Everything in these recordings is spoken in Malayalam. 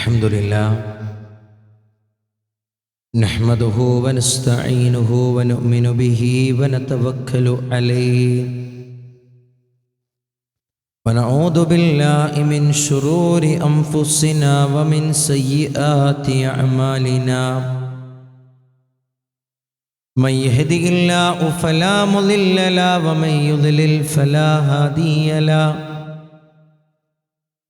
الحمد لله نحمده ونستعينه ونؤمن به ونتوكل عليه ونعوذ بالله من شرور أنفسنا ومن سيئات أعمالنا من يهده الله فلا مضل له ومن يضلل فلا هادي له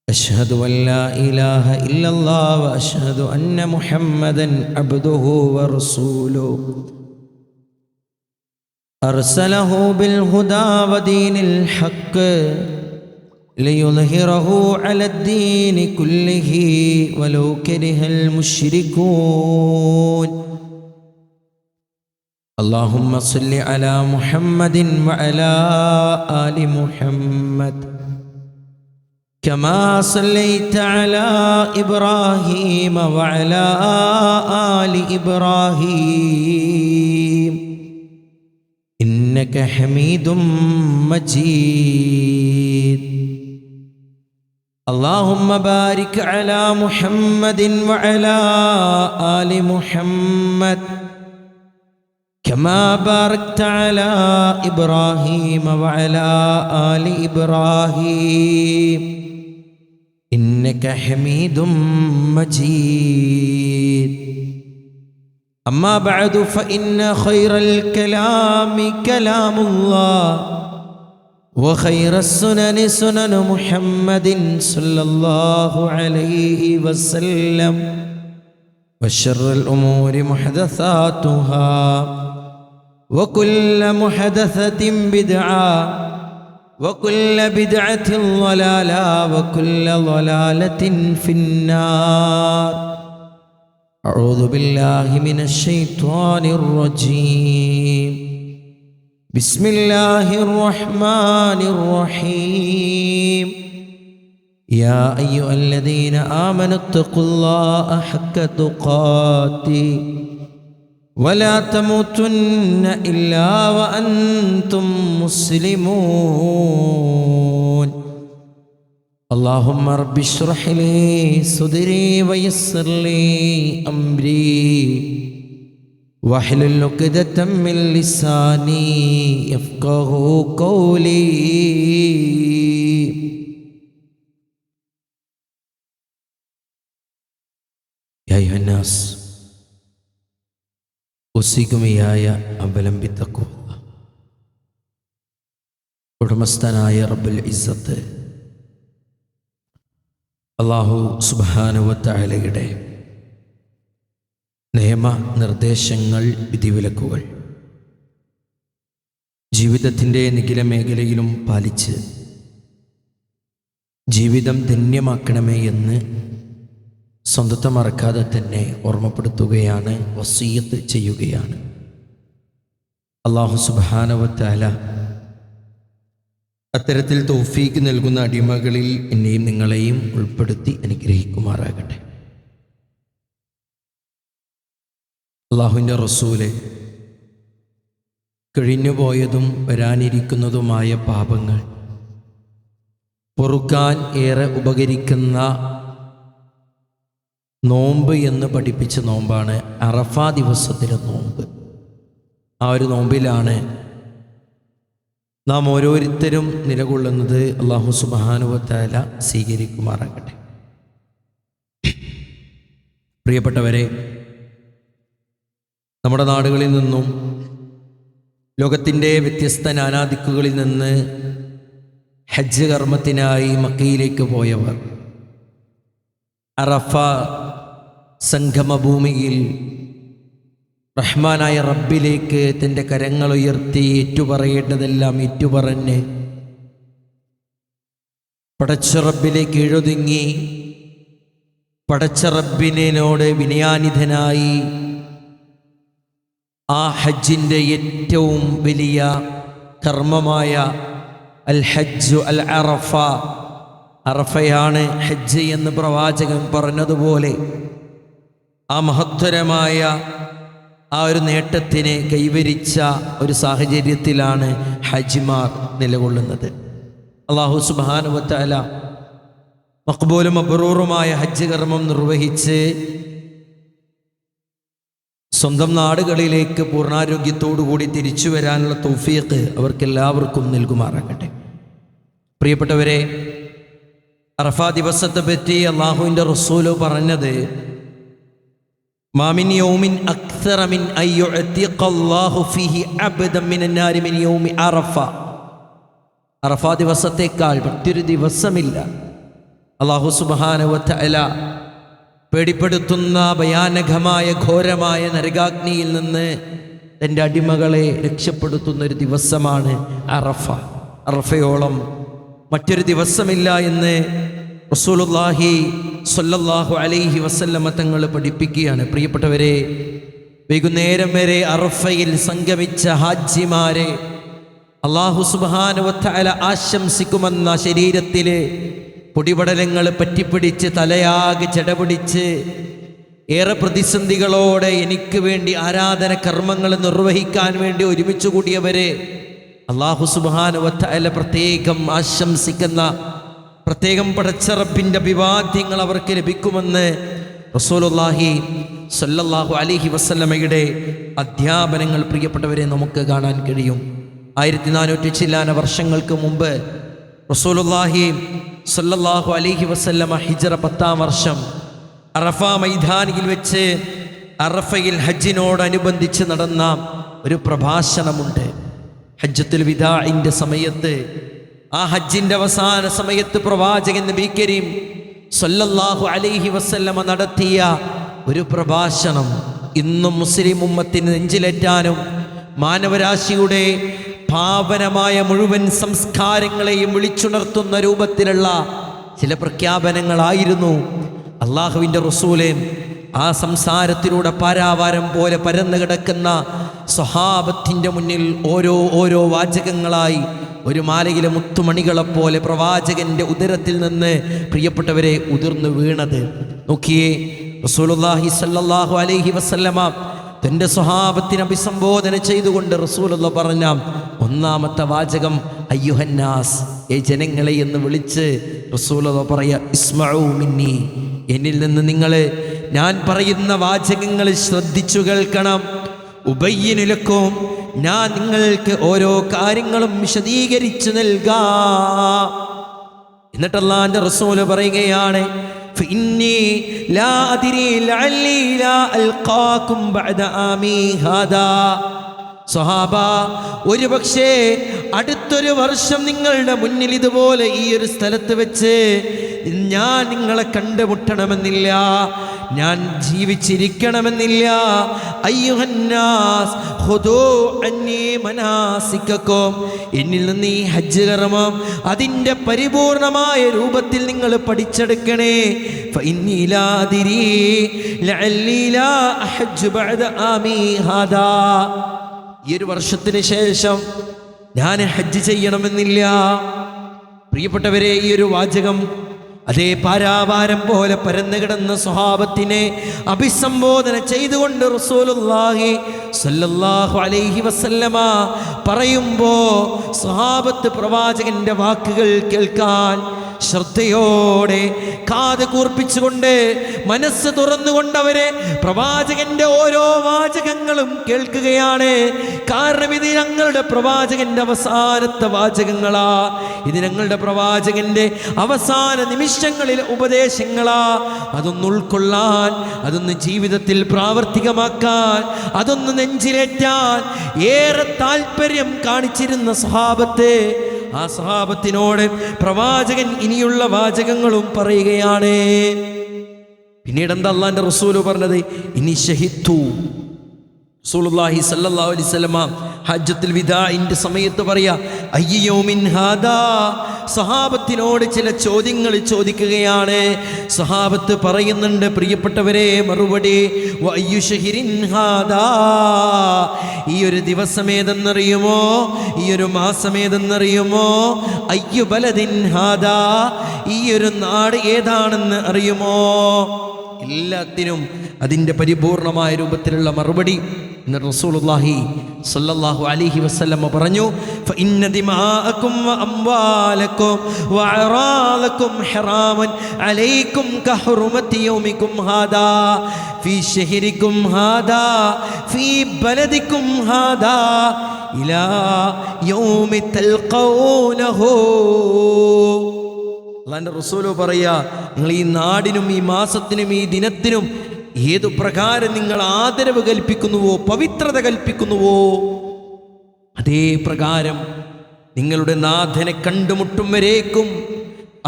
أشهد أن لا إله إلا الله وأشهد أن محمدًا عبده ورسوله أرسله بالهدى ودين الحق ليظهره على الدين كله ولو كره المشركون اللهم صل على محمد وعلى آل محمد كما صليت على إبراهيم وعلى آل إبراهيم إنك حميد مجيد اللهم بارك على محمد وعلى آل محمد كما باركت على إبراهيم وعلى آل إبراهيم إنك حميد مجيد أما بعد فإن خير الكلام كلام الله وخير السنن سنن محمد صلى الله عليه وسلم وشر الأمور محدثاتها وكل محدثة بدعة وكل بدعة ضلالة وكل ضلالة في النار أعوذ بالله من الشيطان الرجيم بسم الله الرحمن الرحيم يا أيها الذين آمنوا اتقوا الله حق تقاته ولا تموتن إلا وأنتم مسلمون اللهم رب اشرح لي صدري ويسر لي أمري واحلل عقدة من لساني يفقهوا قولي يا أيها الناس أوصيكم إياي أولا بالتقوى ഉടമസ്ഥനായ റബ്ബുൽ ഇസ്സത്ത് അല്ലാഹു സുബ്ഹാനഹു വ തആലയുടെ നിയമ നിർദ്ദേശങ്ങൾ വിധിവിലക്കുകൾ ജീവിതത്തിൻ്റെ നിഖില മേഖലയിലും പാലിച്ച് ജീവിതം ധന്യമാക്കണമേ എന്ന് സ്വന്തത്തെ മറക്കാതെ തന്നെ ഓർമ്മപ്പെടുത്തുകയാണ്, വസിയ്യത്ത് ചെയ്യുകയാണ്. അല്ലാഹു സുബ്ഹാനഹു വ തആല അത്തരത്തിൽ തൗഫീക്ക് നൽകുന്ന അടിമകളിൽ എന്നെയും നിങ്ങളെയും ഉൾപ്പെടുത്തി അനുഗ്രഹിക്കുമാറാകട്ടെ. അല്ലാഹുവിൻ്റെ റസൂല് കഴിഞ്ഞുപോയതും വരാനിരിക്കുന്നതുമായ പാപങ്ങൾ പൊറുക്കാൻ ഏറെ ഉപകരിക്കുന്ന നോമ്പ് എന്ന് പഠിപ്പിച്ച നോമ്പാണ് അറഫാ ദിവസത്തിലെ നോമ്പ്. ആ ഒരു നോമ്പിലാണ് നാം ഓരോരുത്തരും നിലകൊള്ളുന്നത്. അല്ലാഹു സുബ്ഹാനഹു വ തആല സ്വീകരിക്കുമാറാകട്ടെ. പ്രിയപ്പെട്ടവരെ, നമ്മുടെ നാടുകളിൽ നിന്നും ലോകത്തിൻ്റെ വ്യത്യസ്ത നാനാദിക്കുകളിൽ നിന്ന് ഹജ്ജ് കർമ്മത്തിനായി മക്കയിലേക്ക് പോയവർ അറഫ സംഗമഭൂമിയിൽ റഹ്മാനായ റബ്ബിലേക്ക് തൻ്റെ കരങ്ങളുയർത്തി ഏറ്റുപറയേണ്ടതെല്ലാം ഏറ്റുപറഞ്ഞ് പടച്ച റബ്ബിലേക്ക് എഴുതുങ്ങി പടച്ച റബ്ബിനോട് വിനയാനിധനായി ആ ഹജ്ജിൻ്റെ ഏറ്റവും വലിയ കർമ്മമായ അൽ ഹജ്ജു അൽ അറഫ, അറഫയാണ് ഹജ്ജ് എന്ന് പ്രവാചകൻ പറഞ്ഞതുപോലെ ആ മഹത്തരമായ ആ ഒരു നേട്ടത്തിനെ കൈവരിച്ച ഒരു സാഹചര്യത്തിലാണ് ഹജ്ജിമാർ നിലകൊള്ളുന്നത്. അല്ലാഹു സുബ്ഹാനഹു വ തആല മഖ്ബൂലും മബ്റൂറുമായ ഹജ്ജ് കർമ്മം നിർവഹിച്ച് സ്വന്തം നാടുകളിലേക്ക് പൂർണ്ണാരോഗ്യത്തോടുകൂടി തിരിച്ചു വരാനുള്ള തൗഫീഖ് അവർക്കെല്ലാവർക്കും നൽകുമാറാകട്ടെ. പ്രിയപ്പെട്ടവരെ, അറഫാ ദിവസത്തെ പറ്റി അല്ലാഹുവിൻ്റെ റസൂല് പറഞ്ഞത്, മാമിൻ യൗമിൻ അക്സറ മിൻ അയ്യുഅതിഖല്ലാഹു ഫീഹി അബ്ദൻ മിനൻ നാരി മിൻ യൗമി അറഫ. അറഫാ ദിവസത്തേക്കാൾ മറ്റൊരു ദിവസമില്ല അല്ലാഹു സുബ്ഹാനഹു വ തആല പേടിപ്പെടുത്തുന്ന ഭയാനകമായ ഘോരമായ നരകാഗ്നിയിൽ നിന്ന് തൻ്റെ അടിമകളെ രക്ഷപ്പെടുത്തുന്ന ഒരു ദിവസമാണ് അറഫ. അറഫയോളം മറ്റൊരു ദിവസമില്ല എന്ന് റസൂലുള്ളാഹി സ്വല്ലല്ലാഹു അലൈഹി വസല്ലമ തങ്ങൾ പഠിപ്പിക്കുകയാണ്. പ്രിയപ്പെട്ടവരെ, വൈകുന്നേരം വരെ അറഫയിൽ സംഗമിച്ച ഹാജിമാരെ അല്ലാഹു സുബ്ഹാനഹു വ തആല ആശംസിക്കുമെന്ന ശരീരത്തിലെ പൊടിപടലങ്ങൾ പറ്റിപ്പിടിച്ച് തലയാകെ ചടപിടിച്ച് ഏറെ പ്രതിസന്ധികളോടെ എനിക്ക് വേണ്ടി ആരാധന കർമ്മങ്ങൾ നിർവഹിക്കാൻ വേണ്ടി ഒരുമിച്ച് കൂടിയവരെ അല്ലാഹു സുബ്ഹാനഹു വ തആല പ്രത്യേകം ആശംസിക്കുന്ന, പ്രത്യേകം പടച്ച റബ്ബിൻ്റെ അഭിവാദ്യങ്ങൾ അവർക്ക് ലഭിക്കുമെന്ന് റസൂലുള്ളാഹി സ്വല്ലല്ലാഹു അലൈഹി വസല്ലമയുടെ അധ്യാപനങ്ങൾ പ്രിയപ്പെട്ടവരെ നമുക്ക് കാണാൻ കഴിയും. 1400 ചില്ലാന വർഷങ്ങൾക്ക് മുമ്പ് റസൂലുള്ളാഹി സ്വല്ലല്ലാഹു അലൈഹി വസല്ലമ ഹിജ്റ 10-ാം വർഷം അറഫ മൈതാനിയിൽ വെച്ച് അറഫയിൽ ഹജ്ജിനോടനുബന്ധിച്ച് നടന്ന ഒരു പ്രഭാഷണമുണ്ട്. ഹജ്ജത്തുൽ വിദാഇൻ്റെ സമയത്ത്, ആ ഹജ്ജിൻ്റെ അവസാന സമയത്ത് പ്രവാചകൻ നബി കരീം സ്വല്ലല്ലാഹു അലൈഹി വസല്ലമ നടത്തിയ ഒരു പ്രഭാഷണം ഇന്നും മുസ്ലിം ഉമ്മത്തിന് നെഞ്ചിലേറ്റാനും മാനവരാശിയുടെ പാവനമായ മുഴുവൻ സംസ്കാരങ്ങളെയും വിളിച്ചുണർത്തുന്ന രൂപത്തിലുള്ള ചില പ്രഖ്യാപനങ്ങളായിരുന്നു അള്ളാഹുവിൻ്റെ റസൂല് ആ സംസാരത്തിലൂടെ പാരാവാരം പോലെ പരന്നു കിടക്കുന്ന സ്വഹാബത്തിൻ്റെ മുന്നിൽ ഓരോ വാചകങ്ങളായി ഒരു മാലയിലെ മുത്തുമണികളെപ്പോലെ പ്രവാചകന്റെ ഉദരത്തിൽ നിന്ന് പ്രിയപ്പെട്ടവരെ ഉതിർന്നു വീണത് നോക്കിയേ. റസൂലുള്ളാഹി സ്വല്ലല്ലാഹു അലൈഹി വസല്ലമ തൻ്റെ സ്വഹാബത്തിനെ അഭിസംബോധന ചെയ്തുകൊണ്ട് റസൂലുള്ള പറഞ്ഞ ഒന്നാമത്തെ വാചകം അയ്യുഹന്നാസ്, ഏ ജനങ്ങളെ എന്ന് വിളിച്ച് റസൂലുള്ള പറയാ, ഇസ്മഉ മിന്നി, എന്നിൽ നിന്ന് നിങ്ങൾ ഞാൻ പറയുന്ന വാചകങ്ങൾ ശ്രദ്ധിച്ചു കേൾക്കണം. ഉബയ്യിനു ലക്കും, ഞാൻ നിങ്ങൾക്ക് ഓരോ കാര്യങ്ങളും വിശദീകരിച്ചു നൽകാം. എന്നിട്ട് അല്ലാഹുവിൻ്റെ റസൂല് പറയുകയാണ്, ഫഇന്നി ലാ അദ്രി ലഅല്ലി ലാ അൽഖാകും ബഅദ ആമി ഹാദാ. സ്വഹാബ, ഒരു പക്ഷേ അടുത്തൊരു വർഷം നിങ്ങളുടെ മുന്നിൽ ഇതുപോലെ ഈ ഒരു സ്ഥലത്ത് വെച്ച് ഞാൻ നിങ്ങളെ കണ്ടുമുട്ടണമെന്നില്ല, ഞാൻ ജീവിച്ചിരിക്കണമെന്നില്ല. അയ്യുഹന്നാസ് ഖുദൂ അന്നി മനാസികക്കും, എന്നിൽ നിന്ന് ഈ ഹജ്ജ് കർമ്മം അതിൻ്റെ പരിപൂർണമായ രൂപത്തിൽ നിങ്ങൾ പഠിച്ചെടുക്കണേ. ഫഇന്നി ലാ അദ്രി ലഅല്ലി ലാ അഹജ്ജു ബഅദ ആമി ഹാദാ. ഈ ഒരു വർഷത്തിന് ശേഷം ഞാൻ ഹജ്ജ് ചെയ്യണമെന്നില്ല. പ്രിയപ്പെട്ടവരെ, ഈ ഒരു വാചകം അതേ പാരാവാരം പോലെ പരന്നു കിടന്ന സ്വഹാബത്തിനെ അഭിസംബോധന ചെയ്തുകൊണ്ട് റസൂലുള്ളാഹി സ്വല്ലല്ലാഹു അലൈഹി വസല്ലമ പറയുമ്പോ സ്വഹാബത്ത് പ്രവാചകന്റെ വാക്കുകൾ കേൾക്കാൻ ശ്രദ്ധയോടെ കാത് കൂർപ്പിച്ചുകൊണ്ട് മനസ്സ് തുറന്നുകൊണ്ടവരെ പ്രവാചകന്റെ ഓരോ വാചകങ്ങളും കേൾക്കുകയാണ്. കാരണം ഇത് ഞങ്ങളുടെ പ്രവാചകന്റെ അവസാനത്തെ വാചകങ്ങളാ, ഇത് ഞങ്ങളുടെ പ്രവാചകന്റെ അവസാന നിമിഷങ്ങളിലെ ഉപദേശങ്ങളാ. അതൊന്ന് ഉൾക്കൊള്ളാൻ, അതൊന്ന് ജീവിതത്തിൽ പ്രാവർത്തികമാക്കാൻ, അതൊന്ന് നെഞ്ചിലേറ്റാൻ ഏറെ താല്പര്യം കാണിച്ചിരുന്ന സ്വഹാബത്ത്, ആ സ്വഹാബത്തിനോട് പ്രവാചകൻ ഇനിയുള്ള വാചകങ്ങളും പറയുകയാണ്. പിന്നീട് എന്താ അല്ലാഹുവിൻ്റെ റസൂല് പറഞ്ഞത്? ഇനി ഷഹിദ്തു. റസൂലുള്ളാഹി സ്വല്ലല്ലാഹു അലൈഹി വസല്ലമ ഹജ്ജത്തുൽ വിദാഇന്റെ സമയത്ത് പറയാ, അയ്യ യൗമിൻ ഹാദാ. സ്വഹാബത്തിനോട് ചില ചോദ്യങ്ങൾ ചോദിക്കുകയാണ്. സ്വഹാബത്ത് പറയുന്നുണ്ട്, പ്രിയപ്പെട്ടവരെ, മറുപടി വഅയ്യു ശഹരിൻ ഹാദാ. ഈ ഒരു ദിവസം ഏതെന്നറിയുമോ? ഈ ഒരു മാസം ഏതെന്നറിയുമോ? അയ്യു ബലദിൻ ഹാദാ. ഈ ഒരു നാട് ഏതാണെന്ന് അറിയുമോ? എല്ലാത്തിനും അതിൻ്റെ പരിപൂർണമായ രൂപത്തിലുള്ള മറുപടി എന്നിട്ട് റസൂലുള്ളാഹി സ്വല്ലല്ലാഹു അലൈഹി വസല്ലം പറഞ്ഞു, ഫഇന്ന ദിമാഅകും വഅംവാലകും വഅറാലകും ഹറാമൻ അലൈക്കും കഹുറുമതി യൗമികും ഹാദാ ഫീ ശഹരികും ഹാദാ ഫീ ബലദികും ഹാദാ ഇലാ യൗമി തൽഖൗനഹു. അല്ലാഹുവിൻ്റെ റസൂൽ പറയാ, നിങ്ങൾ ഈ നാടിനും ഈ മാസത്തിനും ഈ ദിനത്തിനും ഏതു പ്രകാരം നിങ്ങൾ ആദരവ് കൽപ്പിക്കുന്നുവോ, പവിത്രത കൽപ്പിക്കുന്നുവോ, അതേ പ്രകാരം നിങ്ങളുടെ നാഥനെ കണ്ടുമുട്ടും വരേക്കും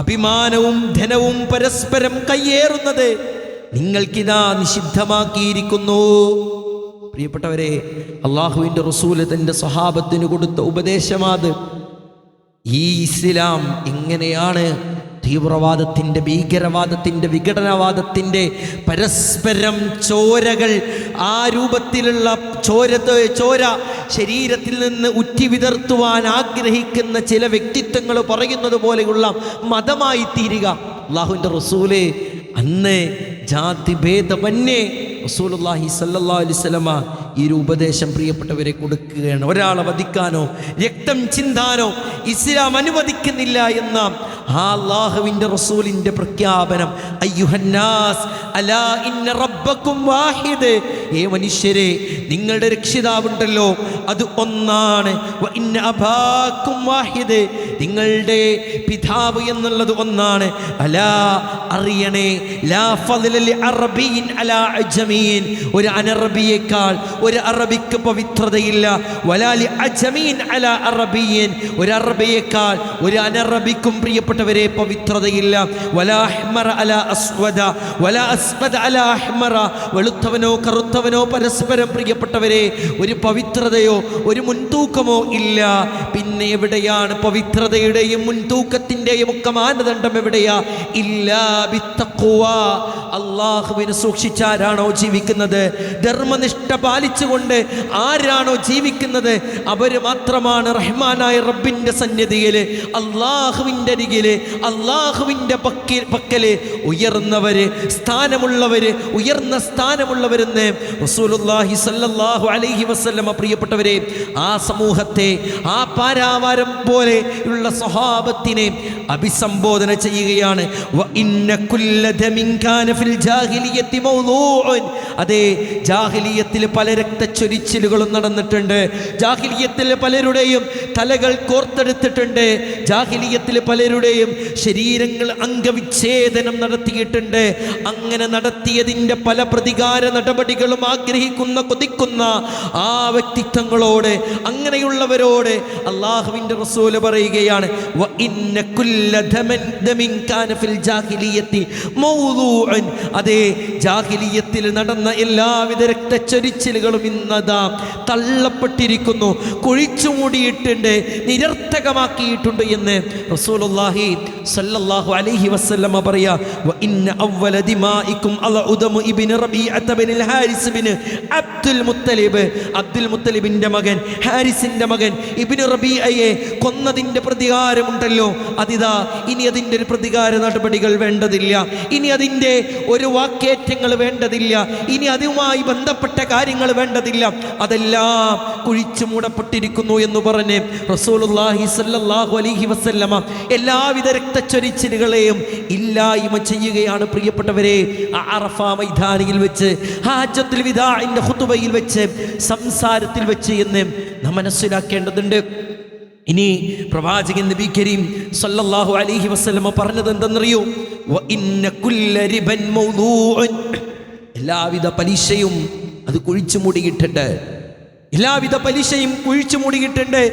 അഭിമാനവും ധനവും പരസ്പരം കയ്യേറുന്നത് നിങ്ങൾക്കിതാ നിഷിദ്ധമാക്കിയിരിക്കുന്നു. പ്രിയപ്പെട്ടവരെ, അള്ളാഹുവിൻ്റെ റസൂല് തൻ്റെ സ്വഹാബത്തിന് കൊടുത്ത ഉപദേശമാത്. ഈ ഇസ്ലാം എങ്ങനെയാണ് തീവ്രവാദത്തിൻ്റെ, ഭീകരവാദത്തിൻ്റെ, വിഘടനവാദത്തിൻ്റെ പരസ്പരം ചോരകൾ, ആ രൂപത്തിലുള്ള ചോര ശരീരത്തിൽ നിന്ന് ഉറ്റി വിതർത്തുവാൻ ആഗ്രഹിക്കുന്ന ചില വ്യക്തിത്വങ്ങൾ പറയുന്നത് പോലെയുള്ള മതമായി തീരുക. അള്ളാഹുവിൻ്റെ റസൂല് അന്ന് ജാതിഭേദമന്യേ റസൂലുള്ളാഹി സ്വല്ലല്ലാഹു അലൈഹി വസല്ലമ ഈ ഒരു ഉപദേശം പ്രിയപ്പെട്ടവരെ കൊടുക്കുകയാണ്. ഒരാളെ വധിക്കാനോ രക്തം ചിന്താനോ ഇസ്ലാം അനുവദിക്കുന്നില്ല എന്ന ആ അല്ലാഹുവിൻ്റെ റസൂലിൻ്റെ പ്രഖ്യാപനം. അയ്യുഹന്നാസ് അലാ ഇന്ന റബ്ബക്കും വാഹിദ്, ഏ മനുഷ്യരെ, നിങ്ങളുടെ രക്ഷിതാവുണ്ടല്ലോ അത് ഒന്നാണ്. വ ഇന്ന അബാക്കും വാഹിദ്, നിങ്ങളുടെ പിതാവ് എന്നുള്ളത് ഒന്നാണ്. അലാ, അറിയണേ, ലാ ഫദ്ല ലി അറബിയിൻ അലാ അജ്മീൻ, ഒരു അനറബിയേക്കാൾ ഒരു അറബിക്ക് പവിത്രതയില്ല. വലാ ലി അജ്മീൻ അലാ അറബിയിൻ, ഒരു അറബിയേക്കാൾ ഒരു അനറബിക്കും പ്രിയപ്പെട്ടവരെ പവിത്രതയില്ല. വലാ അഹ്മറ അലാ അസ്വദ വലാ അസ്വദ അലാ അഹ്മറ, വെളുത്തവനോ കറുത്തവനോ പരസ്പരം പ്രിയപ്പെട്ടവരെ ഒരു പവിത്രതയോ ഒരു മുൻതൂക്കമോ ഇല്ല. പിന്നെ എവിടെയാണ് പവിത്രതയുടെയും മുൻതൂക്കത്തിൻ്റെയും ഒക്കെ മാനദണ്ഡം? എവിടെയാ? ഇല്ലാ ബിത്തഖ്വ, അള്ളാഹുവിനെ സൂക്ഷിച്ചാരാണോ ജീവിക്കുന്നത്, ധർമ്മനിഷ്ഠ പാലിച്ചുകൊണ്ട് ആരാണോ ജീവിക്കുന്നത്, അവർ മാത്രമാണ് റഹ്മാനായ റബ്ബിൻ്റെ സന്നിധിയിൽ, അള്ളാഹുവിൻ്റെ അരികിൽ, അള്ളാഹുവിൻ്റെ പക്കല് ഉയർന്നവര്, സ്ഥാനമുള്ളവര്, ഉയർന്ന സ്ഥാനമുള്ളവരെന്ന് റസൂലുള്ളാഹി സ്വല്ലല്ലാഹു അലൈഹി വസല്ലമ പ്രിയപ്പെട്ടവരെ ആ സമൂഹത്തെ, ആ പാരാവാരം പോലെ ഉള്ള സ്വഹാബത്തിനെ അഭിസംബോധന ചെയ്യുകയാണ്. വ ഇന്ന കുല്ല ദമിൻ കാന ഫിൽ ജാഹിലിയത്തി മൗദൂഉൻ, അതേ ജാഹിലിയത്തിൽ പല രക്തച്ചൊരിച്ചിലുകളും നടന്നിട്ടുണ്ട്. ജാഹിലിയത്തിൽ പലരുടെയും തലകൾ കോർത്തെടുത്തിട്ടുണ്ട്. ജാഹിലിയത്തിൽ പലരുടെയും ശരീരങ്ങൾ അംഗവിച്ഛേദനം നടത്തിയിട്ടുണ്ട്. അങ്ങനെ നടത്തിയതിൻ്റെ പല പ്രതികാര നടപടികളും ആഗ്രഹിക്കുന്ന, കൊതിക്കുന്ന ആ വ്യക്തിത്വങ്ങളോട്, അങ്ങനെയുള്ളവരോട് അള്ളാഹുവിൻ്റെ റസൂല് പറയുകയാണ്, വ ഇന്ന കുല്ല ദമിൻ കാന ഫിൽ ജാഹിലിയത്തി മൗദൂഉൻ, അതേ ജാഹിലിയത്തിൽ നടന്ന എല്ലാവിധ രക്തച്ചൊരിച്ചിലുകളും ഇന്നതാ തള്ളപ്പെട്ടിരിക്കുന്നു, കുഴിച്ചു മൂടിയിട്ടുണ്ട്, നിരർത്ഥകമാക്കിയിട്ടുണ്ട് എന്ന് റസൂലുള്ളാഹി സ്വല്ലല്ലാഹു അലൈഹി വസല്ലമ പറയാ. വ ഇന്ന അവ്വല ദിമാഇകും അൽഉദമു ഇബ്നു റബീഅത ബിനുൽ ഹാരിസ് ബിൻ അബ്ദുൽ മുത്തലിബ്, അബ്ദുൽ മുത്തലിബിന്റെ മകൻ, ഹാരിസിന്റെ മകൻ ഇബ്നു റബീഅയെ കൊന്നതിന്റെ പ്രതികാരമുണ്ടല്ലോ, അതിതാ ഇനി അതിൻ്റെ ഒരു പ്രതികാര നടപടികൾ വേണ്ടതില്ല, ഇനി അതിൻ്റെ ഒരു വാക്കേറ്റങ്ങൾ വേണ്ടതില്ല, ഇനി അതുമായി ബന്ധപ്പെട്ട കാര്യങ്ങൾ വേണ്ടതില്ല, അതെല്ലാം കുഴിച്ചു മൂടപ്പെട്ടിരിക്കുന്നു എന്ന് പറഞ്ഞ് റസൂലുള്ളാഹി സ്വല്ലല്ലാഹു അലൈഹി വസല്ലമ എല്ലാവിധ രക്തച്ചൊരിച്ചിലുകളെയും ഇല്ലായ്മ ചെയ്യുകയാണ് പ്രിയപ്പെട്ടവരെ. അറഫ മൈതാനിയിൽ വെച്ച്, ഹജ്ജത്തുൽ വിദാഇന്റെ ഖുതുബയിൽ വെച്ച്, സംസാരത്തിൽ വെച്ച് എന്ന് നാം മനസ്സിലാക്കേണ്ടതുണ്ട്. ഇനി പ്രവാചകൻ നബി കരീം സല്ലല്ലാഹു അലൈഹി വസല്ലമ പറഞ്ഞത് എന്തെന്നറിയോ? വ ഇന്ന കുല്ല റിബൻ മൗദൂഉൻ, എല്ലാവിധ പലിശയും അത് കുഴിച്ചു മൂടിയിട്ടുണ്ട്. എല്ലാവിധ പലിശയും കുഴിച്ചു മൂടിയിട്ടുണ്ട്.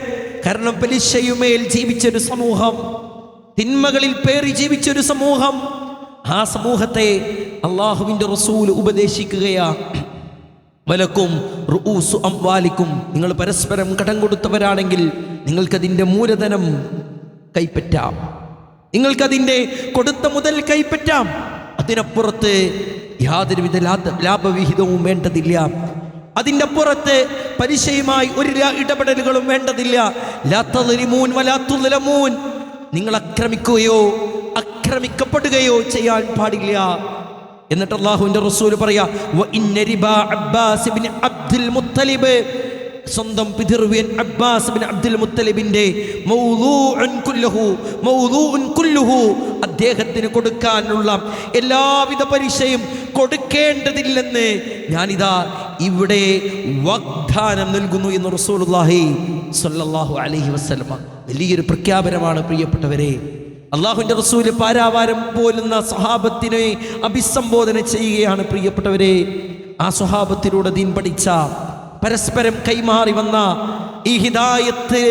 കാരണം പലിശയുമേൽ ജീവിച്ചൊരു സമൂഹം, തിന്മകളിൽ പേറി ജീവിച്ചൊരു സമൂഹം, ആ സമൂഹത്തെ അള്ളാഹുവിൻ്റെ റസൂൽ ഉപദേശിക്കുകയാ. വലക്കും റുഊസു അംവാലിക്കും, നിങ്ങൾ പരസ്പരം കടം കൊടുത്തവരാണെങ്കിൽ നിങ്ങൾക്കതിൻ്റെ മൂലധനം കൈപ്പറ്റാം, നിങ്ങൾക്കതിൻ്റെ കൊടുത്ത മുതൽ കൈപ്പറ്റാം. അതിനപ്പുറത്ത് യാതൊരുവിധ ലാഭവിഹിതവും വേണ്ടതില്ല. അതിൻ്റെ അപ്പുറത്ത് പലിശയുമായി ഒരു ഇടപെടലുകളും വേണ്ടതില്ല. ലാ തദ്ലിമൂൻ വലാ തുദ്ലമൂൻ, നിങ്ങൾ ആക്രമിക്കുകയോ ആക്രമിക്കപ്പെടുകയോ ചെയ്യാൻ പാടില്ല. എന്നിട്ട് അല്ലാഹുവിൻ്റെ റസൂൽ പറയാ വ ഇന്ന റിബാ അബ്ബാസ് ഇബ്നു അബ്ദുൽ മുത്തലിബ്, സ്വന്തം പിതൃവ്യൻ അബ്ബാസ് ഇബ്നു അബ്ദുൽ മുത്തലിബിന്റെ മൗദൂഉൻ കുല്ലുഹു, അദ്ദേഹത്തിന് കൊടുക്കാനുള്ള എല്ലാവിധ പലിശയും കൊടുക്കേണ്ടതില്ലെന്ന് ഞാനിതാ ഇവിടെ വാഗ്ദാനം നൽകുന്നു എന്ന് റസൂലുള്ളാഹി സ്വല്ലല്ലാഹു അലൈഹി വസല്ലമ. വലിയൊരു പ്രഖ്യാപനമാണ് പ്രിയപ്പെട്ടവരെ. അള്ളാഹുവിൻ്റെ റസൂല് പാരാവാരം പോലുന്ന സ്വഹാബത്തിനെ അഭിസംബോധന ചെയ്യുകയാണ് പ്രിയപ്പെട്ടവരെ. ആ സ്വഹാബത്തിലൂടെ ദീൻ പഠിച്ച, പരസ്പരം കൈമാറി വന്ന ഈ ഹിദായത്ത്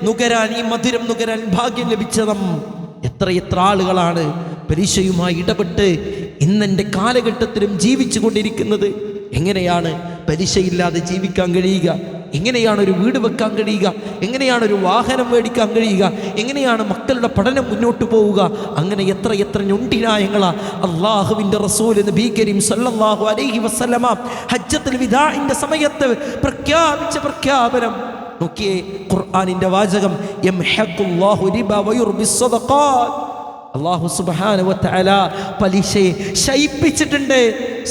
നുകരാൻ, ഈ മധുരം നുകരാൻ ഭാഗ്യം ലഭിച്ച എത്ര ആളുകളാണ് പരീക്ഷയുമായി ഇടപെട്ട് ഇന്നെൻ്റെ കാലഘട്ടത്തിലും ജീവിച്ചു കൊണ്ടിരിക്കുന്നത്. എങ്ങനെയാണ് പരീക്ഷയില്ലാതെ ജീവിക്കാൻ കഴിയുക? എങ്ങനെയാണ് ഒരു വീട് വെക്കാൻ കഴിയുക? എങ്ങനെയാണ് ഒരു വാഹനം മേടിക്കാൻ കഴിയുക? എങ്ങനെയാണ് മക്കളുടെ പഠനം മുന്നോട്ട് പോവുക? അങ്ങനെ എത്ര ഞൊണ്ടിനായങ്ങളാ അള്ളാഹുവിൻ്റെ റസൂൽ നബി കരീം സല്ലല്ലാഹു അലൈഹി വസല്ലമ ഹജ്ജത്തുൽ വിദാഇന്റെ സമയത്ത് പ്രഖ്യാപിച്ച പ്രഖ്യാപനം നോക്കിയേ. ഖുർആനിന്റെ വാചകം യംഹഖുല്ലാഹു റിബ വയുർബിസ് സദഖാത്ത്. അല്ലാഹു സുബ്ഹാനഹു വ തആല പലിശയെ ശയിപ്പിച്ചിട്ടുണ്ട്,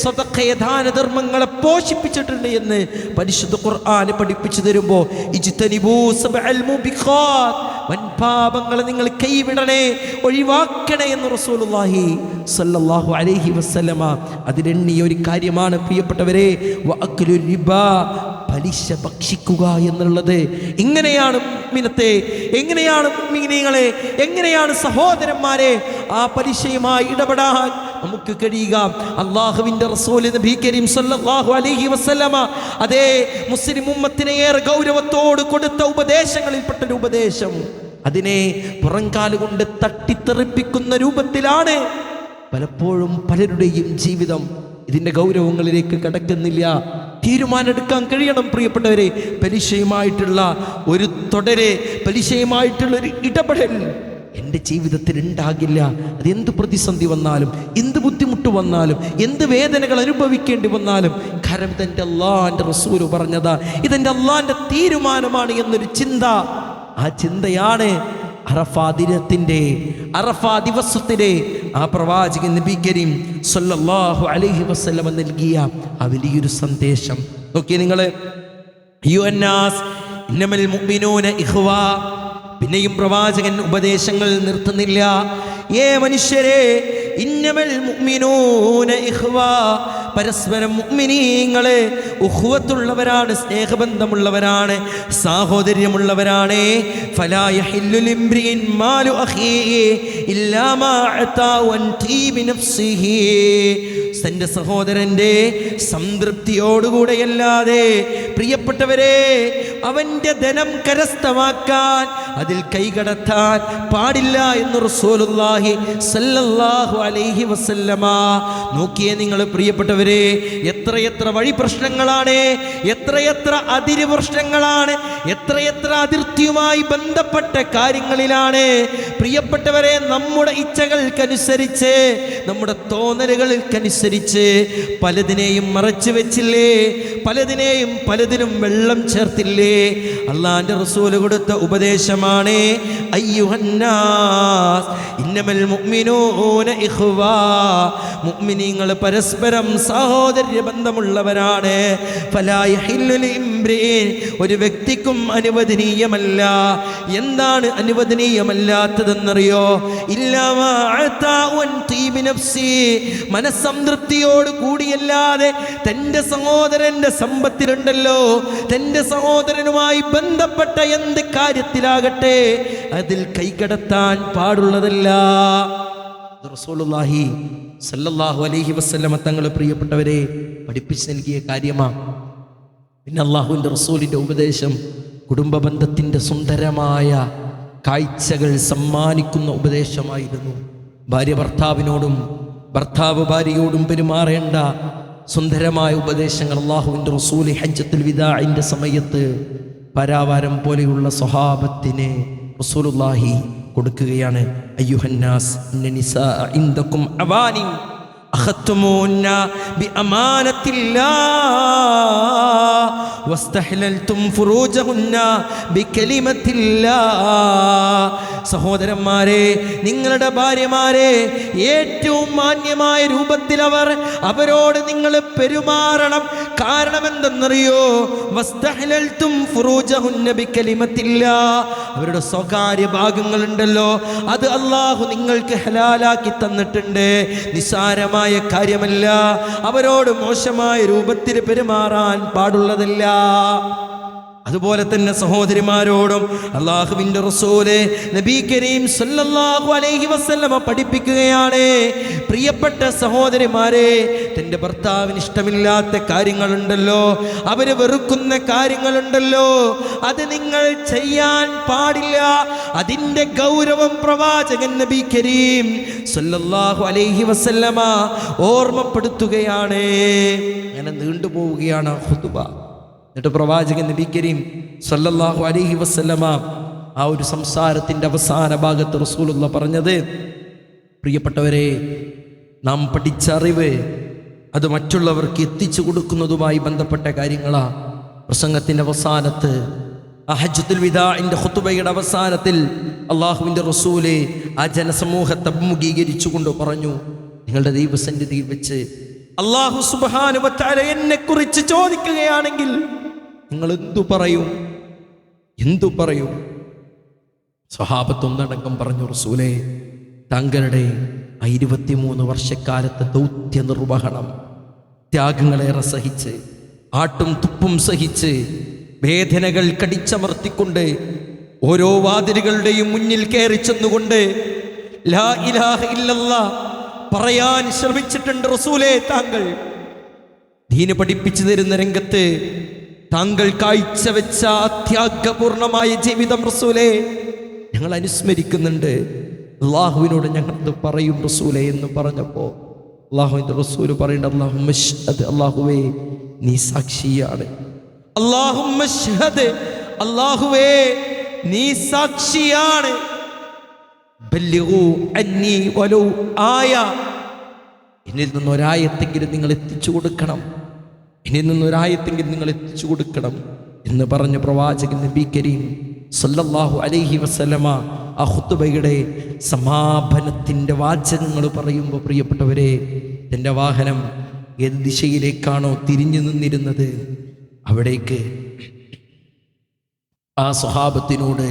സദഖയെ ദാനധർമ്മങ്ങളെ പോഷിപ്പിച്ചിട്ടുണ്ട് എന്ന് പരിശുദ്ധ ഖുർആൻ പഠിപ്പിച്ചു തരുമ്പോൾ ഇജ്തനിബൂ സബഅൽ മുബിഖാത്ത്, വൻപാപങ്ങളെ നിങ്ങൾ കൈവിടണേ, ഒഴിവാക്കണേ എന്ന് റസൂലുള്ളാഹി സല്ലല്ലാഹു അലൈഹി വസല്ലമ അതിലെണ്ണിയ ഒരു കാര്യമാണ് പ്രിയപ്പെട്ടവരെ വഅക്ലു റിബാ, പലിശ ഭക്ഷിക്കുക എന്നുള്ളത്. ഇങ്ങനെയാണ് മുഅ്മിനത്തെ, എങ്ങനെയാണ് മുഅ്മിനീങ്ങളെ, എങ്ങനെയാണ് സഹോദരന്മാരെ ആ പലിശയുമായി ഇടപെടാൻ നമുക്ക് കഴിയുക? അല്ലാഹുവിൻ്റെ റസൂൽ നബി കരീം സല്ലല്ലാഹു അലൈഹി വസല്ലമ അതേ മുസ്ലിം ഉമ്മത്തിനെ ഏറെ ഗൗരവത്തോട് കൊടുത്ത ഉപദേശങ്ങളിൽപ്പെട്ടൊരു ഉപദേശം, അതിനെ പുറംകാലുകൊണ്ട് തട്ടിത്തെറിപ്പിക്കുന്ന രൂപത്തിലാണ് പലപ്പോഴും പലരുടെയും ജീവിതം. ഇതിൻ്റെ ഗൗരവങ്ങളിലേക്ക് കടക്കുന്നില്ല. തീരുമാനമെടുക്കാൻ കഴിയണം പ്രിയപ്പെട്ടവരെ. പലിശയുമായിട്ടുള്ള ഒരു തുടരെ, പലിശയുമായിട്ടുള്ള ഒരു ഇടപെടൽ എൻ്റെ ജീവിതത്തിൽ ഉണ്ടാകില്ല. അതെന്ത് പ്രതിസന്ധി വന്നാലും, എന്ത് ബുദ്ധിമുട്ട് വന്നാലും, എന്ത് വേദനകൾ അനുഭവിക്കേണ്ടി വന്നാലും, കാരണം ഇതെൻ്റെ അള്ളാൻ്റെ റസൂല് പറഞ്ഞതാ, ഇതെൻ്റെ അള്ളാൻ്റെ തീരുമാനമാണ് എന്നൊരു ചിന്ത. ആ ചിന്തയാണ് അറഫാ ദിവസത്തിൻ്റെ ആ പ്രവാചകൻ നബി കരീം സല്ലല്ലാഹു അലൈഹി വസല്ലമ നൽകിയ ആ വലിയൊരു സന്ദേശം. നോക്കിയേ നിങ്ങൾ, അയ്യുഹന്നാസ് ഇന്നമൽ മുഅ്മിനൂന ഇഖ്വാ. പിന്നെയും പ്രവാചകൻ ഉപദേശങ്ങൾ നിർത്തുന്നില്ല. മനുഷ്യരെ, ഇന്നമൽ മുഅ്മിനൂന ഇഖ്വാ, പരസ്പരം മുഅ്മിനീങ്ങളെ ഉഖ്വത്തുള്ളവരാണ്, സ്നേഹബന്ധമുള്ളവരാണ്, സാഹോദര്യമുള്ളവരാണ്. ഫലാ യഹില്ലു ലിംറിഇൻ മാലു അഖീഹി ഇല്ലാ മാ അതാ വൻ തീബി നഫ്സിഹി. തൻ്റെ സഹോദരൻ്റെ സംതൃപ്തിയോടുകൂടെയല്ലാതെ പ്രിയപ്പെട്ടവരെ അവൻ്റെ ധനം കരസ്ഥമാക്കാൻ, അതിൽ കൈകടത്താൻ പാടില്ല എന്ന് റസൂലുള്ളാഹി സല്ലല്ലാഹു അലൈഹി വസല്ലമ. നോക്കിയേ നിങ്ങൾ പ്രിയപ്പെട്ടവരെ, എത്രയെത്ര വഴി പ്രശ്നങ്ങളാണ്, എത്രയെത്ര അതിര് പ്രശ്നങ്ങളാണ്, എത്രയെത്ര അതിർത്തിയുമായി ബന്ധപ്പെട്ട കാര്യങ്ങളിലാണ് പ്രിയപ്പെട്ടവരെ നമ്മുടെ ഇച്ഛകൾക്കനുസരിച്ച്, നമ്മുടെ തോന്നലുകൾക്കനുസരിച്ച് പലതിനെയും മറച്ചു വെച്ചില്ലേ, പലതിനും വെള്ളം ചേർത്തില്ലേ? അള്ളാന്റെ റസൂല് കൊടുത്ത ഉപദേശമാണ് അയ്യുഹന്നാസ് ഇന്നമൽ മുഅ്മിനൂന ഇഖ്വാ, മുഅ്മിനീങ്ങൾ പരസ്പരം സഹോദര്യ ബന്ധമുള്ളവരാണ്. ഫലാ യഹില്ലു ലിംറിഇൻ, ഒരു വ്യക്തിക്കും അനുവദനീയമല്ല. എന്താണ് അനുവദനീയമല്ലാത്തതെന്നറിയോ? ഇല്ലാ മാ അതാ വൻ തീബി നഫ്സി, മനസ്സംതൃപ്തിയോട് കൂടിയല്ലാതെ തൻ്റെ സഹോദരൻ്റെ സമ്പത്തിലുണ്ടല്ലോ, തൻ്റെ സഹോദരനുമായി ബന്ധപ്പെട്ട എന്ത് കാര്യത്തിലാകട്ടെ അതിൽ കൈകടത്താൻ പാടുള്ളതല്ല. റസൂലുള്ളാഹി സല്ലല്ലാഹു അലൈഹി വസല്ലമ തങ്ങൾ പ്രിയപ്പെട്ടവരെ പഠിപ്പിച്ചു നൽകിയ കാര്യമാണ്. പിന്നെ അള്ളാഹുവിൻ്റെ റസൂലിൻ്റെ ഉപദേശം കുടുംബ ബന്ധത്തിൻ്റെ സുന്ദരമായ കാഴ്ചകൾ സമ്മാനിക്കുന്ന ഉപദേശമായിരുന്നു. ഭാര്യ ഭർത്താവിനോടും ഭർത്താവ് ഭാര്യയോടും പെരുമാറേണ്ട സുന്ദരമായ ഉപദേശങ്ങൾ അള്ളാഹുവിൻ്റെ റസൂൽ ഹജ്ജത്തുൽ വിദാഇന്റെ സമയത്ത് പരാവാരം പോലെയുള്ള സ്വഹാബത്തിന് റസൂലുള്ളാഹി കൊടുക്കുകയാണ്. അയ്യുഹന്നാസ് ഇന്ന നിസാഅ ഇൻദകും അവാനി, അഖത്തുമൂന്ന ബിഅമാനത്തില്ലാ വസ്തഹ്ലൽതും ഫുറൂജഹുന്ന ബികലിമത്തില്ലാ. സഹോദരന്മാരെ, നിങ്ങളുടെ ഭാര്യമാരെ ഏറ്റവും മാന്യമായ രൂപത്തിൽ അവരോട് നിങ്ങൾ പെരുമാറണം. കാരണം എന്തെന്നറിയോ? വസ്തഹ്ലൽതും ഫുറൂജഹുന്ന ബികലിമത്തില്ലാ. അവരുടെ സ്വകാര്യ ഭാഗങ്ങളുണ്ടല്ലോ, അത് അല്ലാഹു നിങ്ങൾക്ക് ഹലാലാക്കി തന്നിട്ടുണ്ട്. നിസ്സാരമായ കാര്യമല്ല. അവരോട് മോശമായ രൂപത്തിൽ പെരുമാറാൻ പാടുള്ളതല്ല. അതുപോലെ തന്നെ സഹോദരിമാരോടും അല്ലാഹുവിൻ്റെ റസൂല് നബി കരീം സല്ലല്ലാഹു അലൈഹി വസല്ലമ പഠിപ്പിക്കുകയാണ്, പ്രിയപ്പെട്ട സഹോദരിമാരെ, തൻ്റെ ഭർത്താവിന് ഇഷ്ടമില്ലാത്ത കാര്യങ്ങളുണ്ടല്ലോ, അവര് വെറുക്കുന്ന കാര്യങ്ങളുണ്ടല്ലോ, അത് നിങ്ങൾ ചെയ്യാൻ പാടില്ല. അതിൻ്റെ ഗൗരവം പ്രവാചകൻ നബി കരീം സല്ലല്ലാഹു അലൈഹി വസല്ലമ ഓർമ്മപ്പെടുത്തുകയാണ്. അങ്ങനെ നീണ്ടുപോവുകയാണ് ഖുതുബ. എന്നിട്ട് പ്രവാചകൻ നബി കരീം സല്ലല്ലാഹു അലൈഹി വസല്ലമ ആ ഒരു സംസാരത്തിൻ്റെ അവസാന ഭാഗത്ത് റസൂലുള്ള പറഞ്ഞത്, പ്രിയപ്പെട്ടവരെ, നാം പഠിച്ച അറിവ് അത് മറ്റുള്ളവർക്ക് എത്തിച്ചു കൊടുക്കുന്നതുമായി ബന്ധപ്പെട്ട കാര്യങ്ങളാ. പ്രസംഗത്തിൻ്റെ അവസാനത്ത്, ഹജ്ജത്തുൽ വിദാഇന്റെ ഖുതുബയുടെ അവസാനത്തിൽ അള്ളാഹുവിൻ്റെ റസൂല് ആ ജനസമൂഹത്തെ അഭിമുഖീകരിച്ചുകൊണ്ട് പറഞ്ഞു, നിങ്ങളുടെ ദൈവസന്നിധിയിൽ വെച്ച് അല്ലാഹു സുബ്ഹാനഹു വ തആല എന്നെക്കുറിച്ച് ചോദിക്കുകയാണെങ്കിൽ നിങ്ങൾ എന്തു പറയും? സ്വഹാബത്ത് ഒന്നടങ്കം പറഞ്ഞു, റസൂലേ, താങ്കളുടെ 23 വർഷക്കാലത്തെ ദൗത്യ നിർവഹണം, ത്യാഗങ്ങളേറെ സഹിച്ച്, ആട്ടും തുപ്പും സഹിച്ച്, വേദനകൾ കടിച്ചമർത്തിക്കൊണ്ട്, ഓരോ വാതിലുകളുടെയും മുന്നിൽ കയറി ചെന്നുകൊണ്ട് ലാ ഇലാഹ ഇല്ലല്ലാഹ് പറയാൻ ശ്രമിച്ചിട്ടുണ്ട് റസൂലേ. താങ്കൾ ദീന് പഠിപ്പിച്ചു തരുന്ന രംഗത്ത് താങ്കൾ കാഴ്ചവെച്ച ത്യാഗപൂർണമായ ജീവിതം റസൂലേ ഞങ്ങൾ അനുസ്മരിക്കുന്നുണ്ട്. അള്ളാഹുവിനോട് ഞങ്ങളത് പറയും റസൂലേ എന്ന് പറഞ്ഞപ്പോൾ അള്ളാഹുവിൻ്റെ റസൂല് പറയേണ്ട, അല്ലാഹുമ്മ ശ്ഹദ്, അള്ളാഹുവേ നീ സാക്ഷിയാണ്. അല്ലാഹുമ്മ ശ്ഹദ്, അള്ളാഹുവേ നീ സാക്ഷിയാണ്. ബല്ലിഗൂ അന്നി വലൗ ആയ, എന്നിൽ നിന്നൊരായത്തെങ്കിലും നിങ്ങൾ എത്തിച്ചു കൊടുക്കണം, എന്നിൽ നിന്നൊരായത്തെങ്കിലും നിങ്ങൾ എത്തിച്ചു കൊടുക്കണം എന്ന് പറഞ്ഞ പ്രവാചകൻ നബി കരീം സല്ലല്ലാഹു അലൈഹി വസല്ലമ ആ ഖുതുബയുടെ സമാപനത്തിൻ്റെ വാചകങ്ങൾ പറയുമ്പോൾ, പ്രിയപ്പെട്ടവരെ, എൻ്റെ വാഹനം ഏത് ദിശയിലേക്കാണോ തിരിഞ്ഞു നിന്നിരുന്നത് അവിടേക്ക് ആ സ്വഹാബത്തിനോട്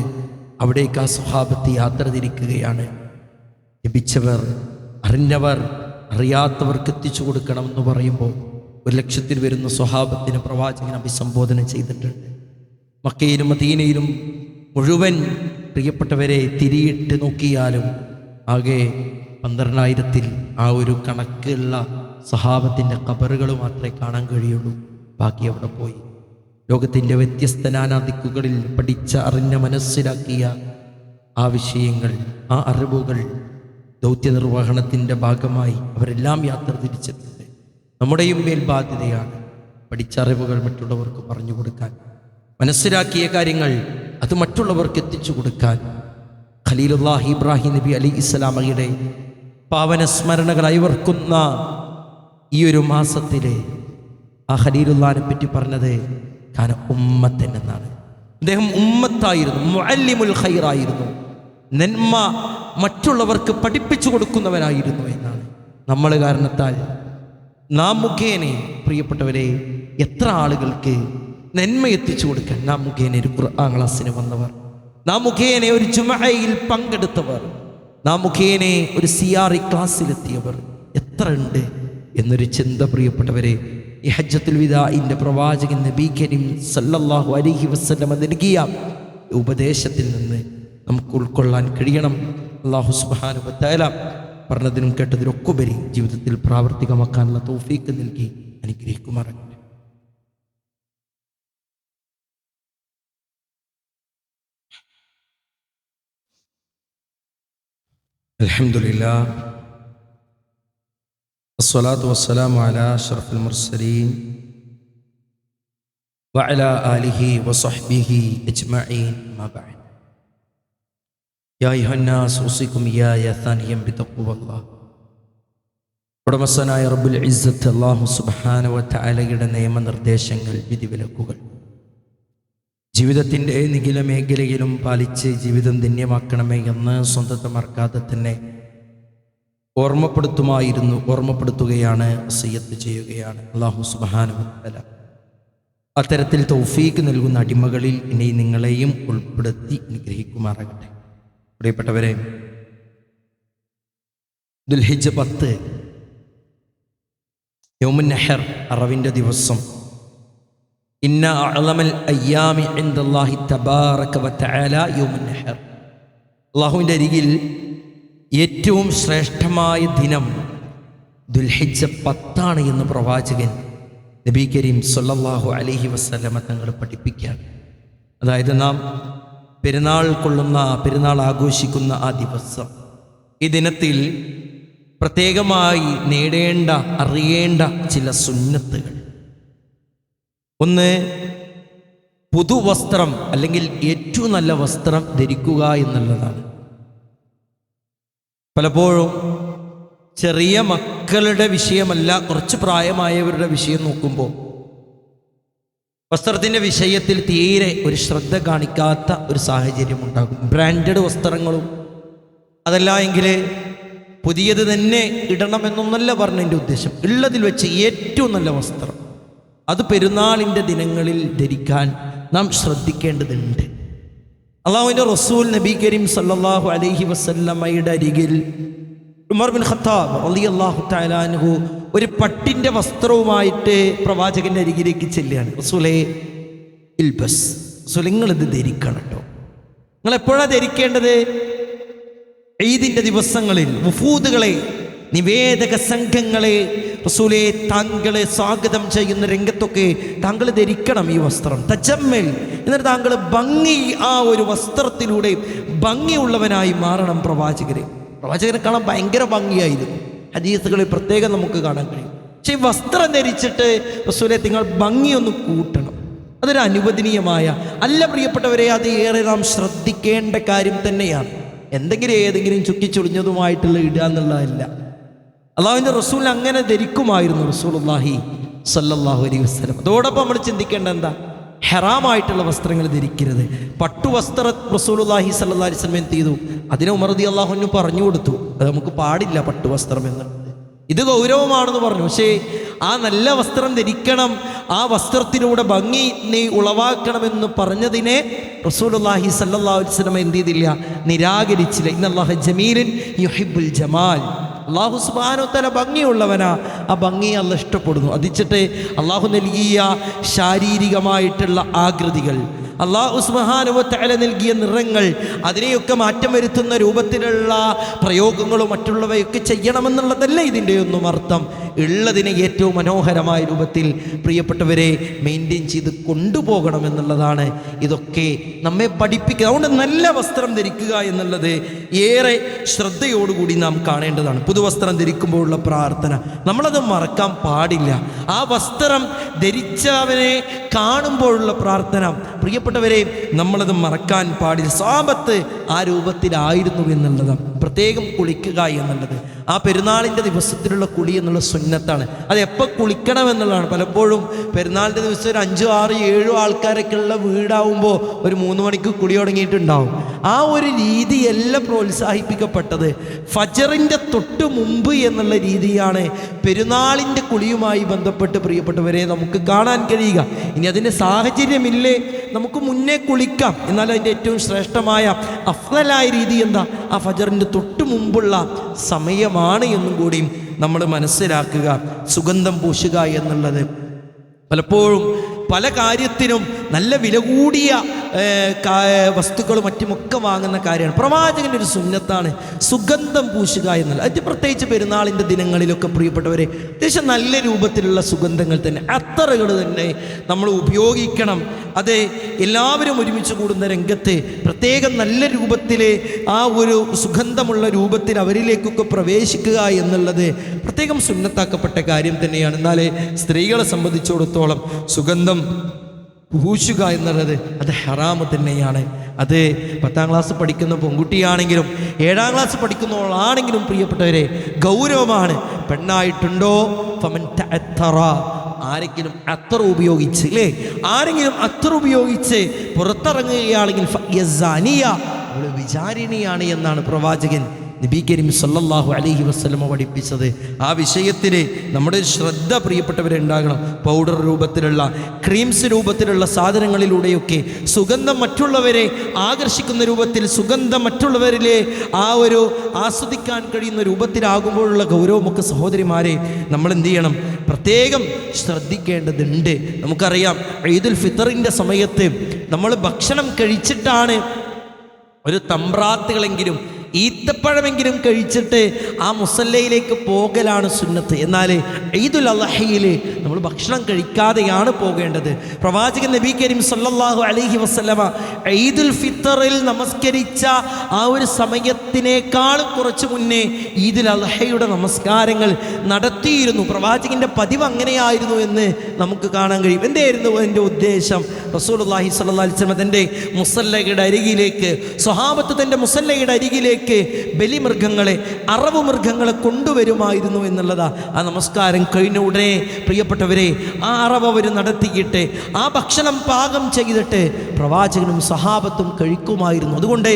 അവിടേക്ക് ആ സ്വഹാബത്ത് യാത്ര തിരിക്കുകയാണ്. ലഭിച്ചവർ, അറിഞ്ഞവർ, അറിയാത്തവർക്ക് എത്തിച്ചു കൊടുക്കണമെന്ന് പറയുമ്പോൾ 1,00,000 വരുന്ന സ്വഹാബത്തിനെ പ്രവാചകൻ അഭിസംബോധന ചെയ്തിട്ടുണ്ട്. മക്കയിലും മദീനയിലും മുഴുവൻ പ്രിയപ്പെട്ടവരെ തിരിയിട്ട് നോക്കിയാലും ആകെ 12,000 ആ ഒരു കണക്കുള്ള സ്വഹാബത്തിൻ്റെ ഖബറുകൾ മാത്രമേ കാണാൻ കഴിയുള്ളൂ. ബാക്കി അവിടെ പോയി ലോകത്തിൻ്റെ വ്യത്യസ്ത നാനാദിക്കുകളിൽ പഠിച്ച, അറിഞ്ഞ, മനസ്സിലാക്കിയ ആ വിഷയങ്ങൾ, ആ അറിവുകൾ ദൗത്യ നിർവഹണത്തിൻ്റെ ഭാഗമായി അവരെല്ലാം യാത്ര തിരിച്ചെത്തിയത് നമ്മുടെയും മേൽ ബാധ്യതയാണ്. പഠിച്ച അറിവുകൾ മറ്റുള്ളവർക്ക് പറഞ്ഞു കൊടുക്കാൻ, മനസ്സിലാക്കിയ കാര്യങ്ങൾ അത് മറ്റുള്ളവർക്ക് എത്തിച്ചു കൊടുക്കാൻ. ഖലീലുല്ലാഹി ഇബ്രാഹിം നബി അലൈഹിസ്സലാമയുടെ പാവന സ്മരണകൾ അയവർക്കുന്ന ഈ ഒരു മാസത്തിലെ ആ ഖലീലുല്ലാഹിനെ പറ്റി പറഞ്ഞത് കാന ഉമ്മത്തൻ എന്നാണ്. അദ്ദേഹം ഉമ്മത്തായിരുന്നു, മുഅല്ലിമുൽ ഖൈറായിരുന്നു, നന്മ മറ്റുള്ളവർക്ക് പഠിപ്പിച്ചു കൊടുക്കുന്നവരായിരുന്നു എന്നാണ്. നമ്മൾ കാരണത്താൽ, നാം മുഖേനെ, പ്രിയപ്പെട്ടവരെ, എത്ര ആളുകൾക്ക് നന്മ എത്തിച്ചു കൊടുക്കാൻ നാം മുഖേന ഒരു ഖുർആൻ ക്ലാസ്സിന് വന്നവർ, നാം മുഖേന ഒരു ജുമഅയിൽ പങ്കെടുത്തവർ, നാം മുഖേന ഒരു സിആർഇ ക്ലാസ്സിലെത്തിയവർ എത്ര ഉണ്ട് എന്നൊരു ചിന്ത, പ്രിയപ്പെട്ടവരെ, ഈ ഹജ്ജത്തുൽ വിദാഇന്റെ പ്രവാചകൻ നബി കരീം സല്ലല്ലാഹു അലൈഹി വസല്ലം നൽകിയ ഉപദേശത്തിൽ നിന്ന് നമുക്ക് ഉൾക്കൊള്ളാൻ കഴിയണം. അല്ലാഹു സുബ്ഹാനഹു വ തആല പറഞ്ഞതിനും കേട്ടതിനൊക്കെ ഉപരി ജീവിതത്തിൽ പ്രാവർത്തികമാക്കാനുള്ള തൗഫീഖ് നൽകി അനുഗ്രഹിക്കുമാറാകട്ടെ. അൽഹംദുലില്ലാഹ് വസ്സലാത്തു വസ്സലാമു അലാ അഷ്റഫിൽ മുർസലീൻ വഅലാ ആലിഹി വസഹ്ബിഹി അജ്മഈൻ. അമ്മാ ബഅദ്. യാ അയ്യുഹന്നാസ് ഊസികും ഇയ്യായ സാനിയം ബിതഖ്വല്ലാഹ്. ഉടമസ്ഥനായ റബ്ബുൽ ഇസ്സത്ത് അല്ലാഹു സുബ്ഹാനഹു വ തആലയുടെ നിയമനിർദ്ദേശങ്ങൾ, വിധിവിലക്കുകൾ ജീവിതത്തിൻ്റെ നിഖില മേഖലയിലും പാലിച്ച് ജീവിതം ധന്യമാക്കണമേ എന്ന് സ്വന്തത്തെ മറക്കാതെ തന്നെ ഓർമ്മപ്പെടുത്തുകയാണ്, വസിയ്യത്ത് ചെയ്യുകയാണ്. അല്ലാഹു സുബ്ഹാനഹു വ തആല അത്തരത്തിൽ തൗഫീക്ക് നൽകുന്ന അടിമകളിൽ ഇനി നിങ്ങളെയും ഉൾപ്പെടുത്തി അനുഗ്രഹിക്കുമാറാകട്ടെ. പ്രിയപ്പെട്ടവരെ, ദുൽഹിജ്ജ 10 യൗമുൻ നഹർ, അറവിൻ്റെ ദിവസം. ഇന്ന അഅ്ളമൽ അയ്യാമി ഇൻദല്ലാഹി തബാറക വ തആല യൗമുൻ നഹർ. അല്ലാഹുവിൻ്റെ അരികിൽ ഏറ്റവും ശ്രേഷ്ഠമായ ദിനം ദുൽഹിജ്ജ 10 എന്ന് പ്രവാചകൻ നബി കരീം സല്ലല്ലാഹു അലൈഹി വസല്ലമ തങ്ങൾ പഠിപ്പിക്കുകയാണ്. അതായത് നാം പെരുന്നാൾ ആഘോഷിക്കുന്ന ആ ദിവസം, ഈ ദിനത്തിൽ പ്രത്യേകമായി അറിയേണ്ട ചില സുന്നത്തുകൾ. ഒന്ന്, പുതുവസ്ത്രം അല്ലെങ്കിൽ ഏറ്റവും നല്ല വസ്ത്രം ധരിക്കുക എന്നുള്ളതാണ്. പലപ്പോഴും ചെറിയ മക്കളുടെ വിഷയമല്ല, കുറച്ച് പ്രായമായവരുടെ വിഷയം നോക്കുമ്പോൾ വസ്ത്രത്തിൻ്റെ വിഷയത്തിൽ തീരെ ഒരു ശ്രദ്ധ കാണിക്കാത്ത ഒരു സാഹചര്യം ഉണ്ടാകും. ബ്രാൻഡഡ് വസ്ത്രങ്ങളും അതല്ല എങ്കിൽ പുതിയത് തന്നെ ഇടണമെന്നൊന്നല്ല പറഞ്ഞതിൻ്റെ ഉദ്ദേശം. ഉള്ളതിൽ വെച്ച് ഏറ്റവും നല്ല വസ്ത്രം അത് പെരുന്നാളിൻ്റെ ദിനങ്ങളിൽ ധരിക്കാൻ നാം ശ്രദ്ധിക്കേണ്ടതുണ്ട്. അല്ലാഹുവിൻ്റെ റസൂൽ നബി കരീം സല്ലല്ലാഹു അലൈഹി വസല്ലമയുടെ അരികിൽ ഉമർ ബിൻ ഖത്താബ് റളിയല്ലാഹു തആല അൻഹു ഒരു പട്ടിൻ്റെ വസ്ത്രവുമായിട്ട് പ്രവാചകൻ്റെ അരികിലേക്ക് ചെല്ലുകയാണ്. റസൂലേ ഇൽബസ്, റസൂൽ നിങ്ങളിത് ധരിക്കണം കേട്ടോ. നിങ്ങൾ എപ്പോഴാണ് ധരിക്കേണ്ടത്? ഈദിൻ്റെ ദിവസങ്ങളിൽ വുഫൂദുകളെ, നിവേദക സംഘങ്ങളെ റസൂലേ താങ്കളെ സ്വാഗതം ചെയ്യുന്ന രംഗത്തൊക്കെ താങ്കൾ ധരിക്കണം ഈ വസ്ത്രം. തജമ്മൽ, എന്നിട്ട് താങ്കൾ ആ ഒരു വസ്ത്രത്തിലൂടെ ഭംഗിയുള്ളവനായി മാറണം. പ്രവാചകനെ കാണാൻ ഭയങ്കര ഭംഗിയായിരുന്നു. ഹദീസുകളിൽ പ്രത്യേകം നമുക്ക് കാണാൻ കഴിയും. പക്ഷേ ഈ വസ്ത്രം ധരിച്ചിട്ട് റസൂലേ നിങ്ങൾ ഭംഗിയൊന്ന് കൂട്ടണം. അതൊരു അനുവദനീയമായ അല്ല പ്രിയപ്പെട്ടവരെ, അത് ഏറെ നാം ശ്രദ്ധിക്കേണ്ട കാര്യം തന്നെയാണ്. ഏതെങ്കിലും ചുക്കിച്ചൊളിഞ്ഞതുമായിട്ടുള്ള ഇടുക എന്നുള്ളതല്ല. അല്ലാഹുവിൻ്റെ റസൂൽ അങ്ങനെ ധരിക്കുമായിരുന്നു റസൂലുള്ളാഹി സല്ലല്ലാഹു അലൈഹി വസല്ലം. അതോടൊപ്പം നമ്മൾ ചിന്തിക്കേണ്ട എന്താ? ഹറാമായിട്ടുള്ള വസ്ത്രങ്ങൾ ധരിക്കരുത്. പട്ടുവസ്ത്ര റസൂലുള്ളാഹി സല്ലല്ലാഹു അലൈഹി വസല്ലം എന്ത് ചെയ്തു? അതിനെ ഉമർ റളിയല്ലാഹു അൻഹു പറഞ്ഞു കൊടുത്തു, അത് നമുക്ക് പാടില്ല പട്ടുവസ്ത്രം എന്നുള്ളത്, ഇത് ഗൗരവമാണെന്ന് പറഞ്ഞു. പക്ഷേ ആ നല്ല വസ്ത്രം ധരിക്കണം, ആ വസ്ത്രത്തിലൂടെ ഭംഗി നീ ഉളവാക്കണമെന്ന് പറഞ്ഞതിനെ റസൂലുള്ളാഹി സല്ലല്ലാഹു അലൈഹി വസല്ലം എന്ത് ചെയ്തില്ല? നിരാകരിച്ചില്ല. ഇന്നല്ലാഹ ജമീലുൻ യുഹിബ്ബുൽ ജമാൽ. അല്ലാഹു സുബ്ഹാനഹു വ തആല ഭംഗിയുള്ളവനാ, ആ ഭംഗിയെ അല്ലാഹു ഇഷ്ടപ്പെടുന്നു. അതിച്ചിട്ട് അല്ലാഹു നൽകിയ ശാരീരികമായിട്ടുള്ള ആകൃതികൾ, അല്ലാഹു സുബ്ഹാനഹു വ തആല നൽകിയ നിറങ്ങൾ, അതിനെയൊക്കെ മാറ്റം വരുത്തുന്ന രൂപത്തിലുള്ള പ്രയോഗങ്ങളും മറ്റുള്ളവയൊക്കെ ചെയ്യണമെന്നുള്ളതല്ല ഇതിൻ്റെ ഒന്നും അർത്ഥം. ഉള്ളതിനെ ഏറ്റവും മനോഹരമായ രൂപത്തിൽ പ്രിയപ്പെട്ടവരെ മെയിൻറ്റെയിൻ ചെയ്ത് കൊണ്ടുപോകണമെന്നുള്ളതാണ് ഇതൊക്കെ നമ്മെ പഠിപ്പിക്കുക. അതുകൊണ്ട് നല്ല വസ്ത്രം ധരിക്കുക എന്നുള്ളത് ഏറെ ശ്രദ്ധയോടുകൂടി നാം കാണേണ്ടതാണ്. പുതുവസ്ത്രം ധരിക്കുമ്പോഴുള്ള പ്രാർത്ഥന നമ്മളത് മറക്കാൻ പാടില്ല. ആ വസ്ത്രം ധരിച്ചവനെ കാണുമ്പോഴുള്ള പ്രാർത്ഥന പ്രിയപ്പെട്ടവരെ നമ്മളത് മറക്കാൻ പാടില്ല. സ്വഹാബത്ത് ആ രൂപത്തിലായിരുന്നു എന്നുള്ളതാണ്. പ്രത്യേകം കുളിക്കുക എന്നുള്ളത് ആ പെരുന്നാളിൻ്റെ ദിവസത്തിലുള്ള കുളി എന്നുള്ള സുന്നത്താണ്. അത് എപ്പോൾ കുളിക്കണം എന്നുള്ളതാണ്. പലപ്പോഴും പെരുന്നാളിൻ്റെ ദിവസം ഒരു 5, 6, 7 ആൾക്കാരൊക്കെ ഉള്ള വീടാവുമ്പോൾ ഒരു 3 മണിക്ക് കുളി തുടങ്ങിയിട്ടുണ്ടാവും. ആ ഒരു രീതിയല്ല പ്രോത്സാഹിപ്പിക്കപ്പെട്ടത്. ഫജറിൻ്റെ തൊട്ട് മുമ്പ് എന്നുള്ള രീതിയാണ് പെരുന്നാളിൻ്റെ കുളിയുമായി ബന്ധപ്പെട്ട് പ്രിയപ്പെട്ടവരെ നമുക്ക് കാണാൻ കഴിയുക. ഇനി അതിൻ്റെ സാഹചര്യമില്ലേ, നമുക്ക് മുന്നേ കുളിക്കാം. എന്നാൽ അതിൻ്റെ ഏറ്റവും ശ്രേഷ്ഠമായ അഫ്ളലായ രീതി എന്താ? ആ ഫജറിൻ്റെ തൊട്ട് മുമ്പുള്ള സമയമാണ് എന്നും കൂടി നമ്മൾ മനസ്സിലാക്കുക. സുഗന്ധം പൂശുക എന്നുള്ളത് പലപ്പോഴും പല കാര്യത്തിനും നല്ല വില കൂടിയ വസ്തുക്കളും മറ്റുമൊക്കെ വാങ്ങുന്ന കാര്യമാണ്. പ്രവാചകൻ്റെ ഒരു സുന്നത്താണ് സുഗന്ധം പൂശുക എന്നുള്ളത്. അത് പ്രത്യേകിച്ച് പെരുന്നാളിൻ്റെ ദിനങ്ങളിലൊക്കെ പ്രിയപ്പെട്ടവരെ അത്യാവശ്യം നല്ല രൂപത്തിലുള്ള സുഗന്ധങ്ങൾ തന്നെ, അത്തറുകൾ തന്നെ നമ്മൾ ഉപയോഗിക്കണം. അത് എല്ലാവരും ഒരുമിച്ച് കൂടുന്ന രംഗത്ത് പ്രത്യേകം നല്ല രൂപത്തിൽ ആ ഒരു സുഗന്ധമുള്ള രൂപത്തിൽ അവരിലേക്കൊക്കെ പ്രവേശിക്കുക എന്നുള്ളത് പ്രത്യേകം സുന്നത്താക്കപ്പെട്ട കാര്യം തന്നെയാണ്. എന്നാലേ സ്ത്രീകളെ സംബന്ധിച്ചിടത്തോളം സുഗന്ധം പൂശുക എന്നുള്ളത് അത് ഹറാമ് തന്നെയാണ്. അത് 10ാം ക്ലാസ് പഠിക്കുന്ന പെൺകുട്ടിയാണെങ്കിലും 7ാം ക്ലാസ് പഠിക്കുന്നവളാണെങ്കിലും പ്രിയപ്പെട്ടവരെ ഗൗരവമാണ്. പെണ്ണായിട്ടുണ്ടോ ഫമൻ തഅത്തറ, ആരെങ്കിലും അത്തർ ഉപയോഗിച്ച് അല്ലേ, ആരെങ്കിലും അത്തർ ഉപയോഗിച്ച് പുറത്തിറങ്ങുകയാണെങ്കിൽ ഫയസാനിയ, അവൾ വിചാരിണിയാണ് എന്നാണ് പ്രവാചകൻ നബി കരീം സല്ലല്ലാഹു അലൈഹി വസല്ലമ പഠിപ്പിച്ചത്. ആ വിഷയത്തിൽ നമ്മുടെ ശ്രദ്ധ പ്രിയപ്പെട്ടവരെ ഉണ്ടാകണം. പൗഡർ രൂപത്തിലുള്ള, ക്രീംസ് രൂപത്തിലുള്ള സാധനങ്ങളിലൂടെയൊക്കെ സുഗന്ധം മറ്റുള്ളവരെ ആകർഷിക്കുന്ന രൂപത്തിൽ, സുഗന്ധം മറ്റുള്ളവരിലെ ആ ഒരു ആസ്വദിക്കാൻ കഴിയുന്ന രൂപത്തിലാകുമ്പോഴുള്ള ഗൗരവമൊക്കെ സഹോദരിമാരെ നമ്മൾ എന്ത് ചെയ്യണം, പ്രത്യേകം ശ്രദ്ധിക്കേണ്ടതുണ്ട്. നമുക്കറിയാം ഈദുൽ ഫിത്തറിൻ്റെ സമയത്ത് നമ്മൾ ഭക്ഷണം കഴിച്ചിട്ടാണ്, ഒരു തമ്പ്രാത്തുകളെങ്കിലും ഈത്തപ്പഴമെങ്കിലും കഴിച്ചിട്ട് ആ മുസല്ലയിലേക്ക് പോകലാണ് സുന്നത്ത്. എന്നാൽ ഈദുൽ അദ്ഹയിൽ നമ്മൾ ഭക്ഷണം കഴിക്കാതെയാണ് പോകേണ്ടത്. പ്രവാചകൻ നബി കരീം സല്ലല്ലാഹു അലൈഹി വസല്ലമ ഈദുൽ ഫിത്തറിൽ നമസ്കരിച്ച ആ ഒരു സമയത്തിനേക്കാളും കുറച്ച് മുന്നേ ഈദുൽ അദ്ഹയുടെ നമസ്കാരങ്ങൾ നടത്തിയിരുന്നു. പ്രവാചകൻ്റെ പതിവ് അങ്ങനെയായിരുന്നു എന്ന് നമുക്ക് കാണാൻ കഴിയും. എന്തായിരുന്നു എൻ്റെ ഉദ്ദേശം? റസൂലുള്ളാഹി സ്വല്ലല്ലാഹു അലൈഹി വസല്ലം തൻ്റെ മുസല്ലയുടെ അരികിലേക്ക്, സ്വഹാബത്ത് തൻ്റെ മുസല്ലയുടെ അരികിലേക്ക് ബലിമൃഗങ്ങളെ, അറവ് മൃഗങ്ങളെ കൊണ്ടുവരുമായിരുന്നു എന്നുള്ളതാ. ആ നമസ്കാരം കഴിഞ്ഞ ഉടനെ പ്രിയപ്പെട്ടവരെ ആ അറവ് അവർ നടത്തിയിട്ട് ആ ഭക്ഷണം പാകം ചെയ്തിട്ട് പ്രവാചകനും സ്വഹാബത്തും കഴിക്കുമായിരുന്നു. അതുകൊണ്ട്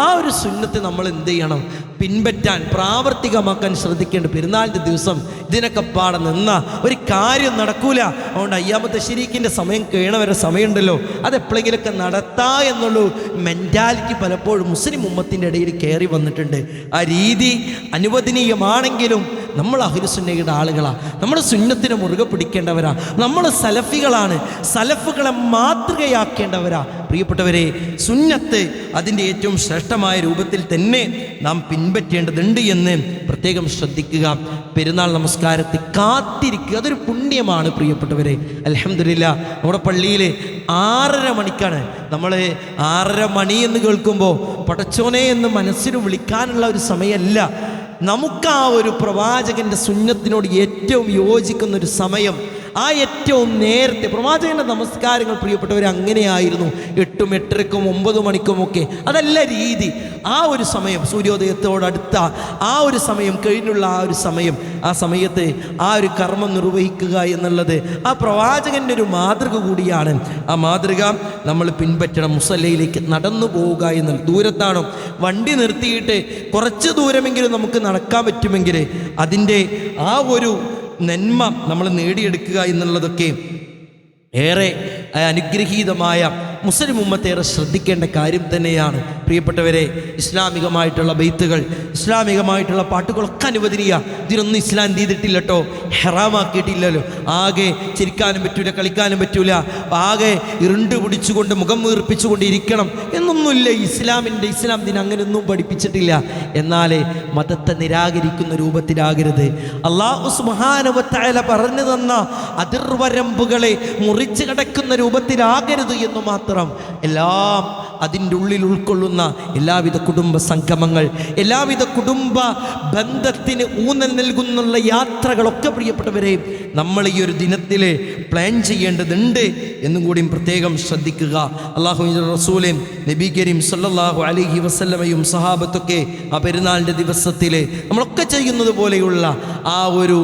ആ ഒരു സുന്നത്ത് നമ്മൾ എന്ത് ചെയ്യണം, പിൻപറ്റാൻ, പ്രാവർത്തികമാക്കാൻ ശ്രദ്ധിക്കേണ്ട. പെരുന്നാളിൻ്റെ ദിവസം ഇതിനൊക്കെ പാടെ നിന്ന ഒരു കാര്യം നടക്കൂല. അതുകൊണ്ട് അയ്യാമത്തെ ശരീക്കിൻ്റെ സമയം കഴിയണവരെ സമയമുണ്ടല്ലോ, അതെപ്പോഴെങ്കിലൊക്കെ നടത്താ എന്നുള്ള മെൻറ്റാലിറ്റി പലപ്പോഴും മുസ്ലിം ഉമ്മത്തിൻ്റെ ഇടയിൽ കയറി വന്നിട്ടുണ്ട്. ആ രീതി അനുവദനീയമാണെങ്കിലും നമ്മൾ അഹ്ലുസുന്നയുടെ ആളുകളാണ്, നമ്മൾ സുന്നത്തിനെ മുറുകെ പിടിക്കേണ്ടവരാ, നമ്മൾ സലഫികളാണ്, സലഫുകളെ മാതൃകയാക്കേണ്ടവരാ. പ്രിയപ്പെട്ടവരെ, സുന്നത്ത് അതിൻ്റെ ഏറ്റവും ശ്രേഷ്ഠമായ രൂപത്തിൽ തന്നെ നാം പിൻപറ്റേണ്ടതുണ്ട് എന്ന് പ്രത്യേകം ശ്രദ്ധിക്കുക. പെരുന്നാൾ നമസ്കാരത്തെ കാത്തിരിക്കുക, അതൊരു പുണ്യമാണ് പ്രിയപ്പെട്ടവരെ. അൽഹംദുലില്ലാ, നമ്മുടെ പള്ളിയിൽ 6:30 മണിക്കാണ്. നമ്മൾ 6:30 മണി എന്ന് കേൾക്കുമ്പോൾ പടച്ചോനെ എന്ന് മനസ്സിന് വിളിക്കാനുള്ള ഒരു സമയമല്ല. നമുക്ക് ആ ഒരു പ്രവാചകൻ്റെ സുന്നത്തിനോട് ഏറ്റവും യോജിക്കുന്ന ഒരു സമയം, ആ ഏറ്റവും നേരത്തെ പ്രവാചകൻ്റെ നമസ്കാരങ്ങൾ പ്രിയപ്പെട്ടവർ അങ്ങനെയായിരുന്നു. 8, 8:30, 9 മണിക്കുമൊക്കെ. അതല്ല രീതി. ആ ഒരു സമയം, സൂര്യോദയത്തോടടുത്ത ആ ഒരു സമയം കഴിഞ്ഞുള്ള ആ ഒരു സമയം, ആ സമയത്ത് ആ ഒരു കർമ്മം നിർവഹിക്കുക എന്നുള്ളത് ആ പ്രവാചകൻ്റെ ഒരു മാതൃക കൂടിയാണ്. ആ മാതൃക നമ്മൾ പിൻപറ്റണം. മുസല്ലയിലേക്ക് നടന്നു പോവുക എന്നുള്ളത്, ദൂരത്താണോ വണ്ടി നിർത്തിയിട്ട് കുറച്ച് ദൂരമെങ്കിലും നമുക്ക് നടക്കാൻ പറ്റുമെങ്കിൽ അതിൻ്റെ ആ ഒരു നന്മ നമ്മൾ നേടിയെടുക്കുക എന്നുള്ളതൊക്കെ ഏറെ അനുഗ്രഹീതമായ മുസ്ലിം ഉമ്മത്തേറെ ശ്രദ്ധിക്കേണ്ട കാര്യം തന്നെയാണ്. പ്രിയപ്പെട്ടവരെ, ഇസ്ലാമികമായിട്ടുള്ള ബെയ്ത്തുകൾ, ഇസ്ലാമികമായിട്ടുള്ള പാട്ടുകളൊക്കെ അനുവദനീയ. ഇതിനൊന്നും ഇസ്ലാം ചെയ്തിട്ടില്ല കേട്ടോ, ഹറാമാക്കിയിട്ടില്ലല്ലോ. ആകെ ചിരിക്കാനും പറ്റൂല, കളിക്കാനും പറ്റൂല, ആകെ ഇരുണ്ട് പിടിച്ചുകൊണ്ട് മുഖം വീർപ്പിച്ചുകൊണ്ട് ഇരിക്കണം എന്നൊന്നുമില്ല. ഇസ്ലാം ദിനം അങ്ങനെയൊന്നും പഠിപ്പിച്ചിട്ടില്ല. എന്നാലേ മതത്തെ നിരാകരിക്കുന്ന രൂപത്തിലാകരുത്. അല്ലാഹു സുബ്ഹാനഹു വ തആല പറഞ്ഞു തന്ന അതിർവരമ്പുകളെ മുറിച്ച് കടക്കുന്ന രൂപത്തിലാകരുത് എന്ന് മാത്രം. എല്ലാം അതിൻ്റെ ഉള്ളിൽ ഉൾക്കൊള്ളുന്ന എല്ലാവിധ കുടുംബ സംഗമങ്ങൾ, എല്ലാവിധ കുടുംബ ബന്ധത്തിന് ഊന്നൽ നൽകുന്നുള്ള യാത്രകളൊക്കെ പ്രിയപ്പെട്ടവരെ നമ്മൾ ഈ ഒരു ദിനത്തിൽ പ്ലാൻ ചെയ്യേണ്ടതുണ്ട് എന്നും കൂടിയും പ്രത്യേകം ശ്രദ്ധിക്കുക. അല്ലാഹുവിൻ്റെ റസൂലേ നബി കരീം സല്ലല്ലാഹു അലൈഹി വസല്ലമയും സഹാബത്തൊക്കെ ആ പെരുന്നാളിൻ്റെ ദിവസത്തിൽ നമ്മളൊക്കെ ചെയ്യുന്നത് പോലെയുള്ള ആ ഒരു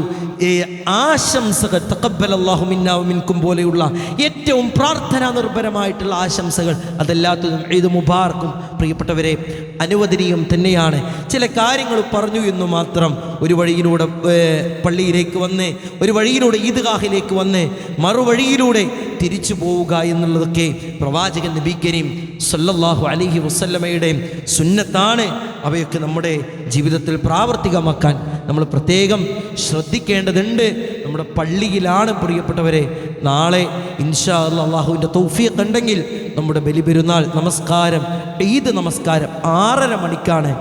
ആശംസകൾ, തഖബ്ബലല്ലാഹു മിന്നാ വമിൻകും പോലെയുള്ള ഏറ്റവും പ്രാർത്ഥനാ നിർഭരമായിട്ടുള്ള ആശംസകൾ, അതെല്ലാത്തതും ഈദ് മുബാറക്കും പ്രിയപ്പെട്ടവരെ അനുവദനീയം തന്നെയാണ്. ചില കാര്യങ്ങൾ പറഞ്ഞു എന്ന് മാത്രം. ഒരു വഴിയിലൂടെ പള്ളിയിലേക്ക് വന്ന്, ഒരു വഴിയിലൂടെ ഈദ്ഗാഹിലേക്ക് വന്ന്, മറുവഴിയിലൂടെ തിരിച്ചു പോവുക എന്നുള്ളതൊക്കെ പ്രവാചകൻ നബി കരീം സല്ലല്ലാഹു അലൈഹി വസല്ലമയുടെ സുന്നത്താണ്. അവയൊക്കെ നമ്മുടെ ജീവിതത്തിൽ പ്രാവർത്തികമാക്കാൻ നമ്മൾ പ്രത്യേകം ശ്രദ്ധിക്കേണ്ടതുണ്ട്. നമ്മുടെ പള്ളിയിലാണ് പ്രിയപ്പെട്ടവരെ നാളെ ഇൻഷാ അല്ലാഹ് അല്ലാഹുവിൻ്റെ തൗഫീഖ് ഉണ്ടെങ്കിൽ നമ്മുടെ ബലിപെരുന്നാൾ നമസ്കാരം, ഈദ് നമസ്കാരം 6:30 മണിക്കാണ്.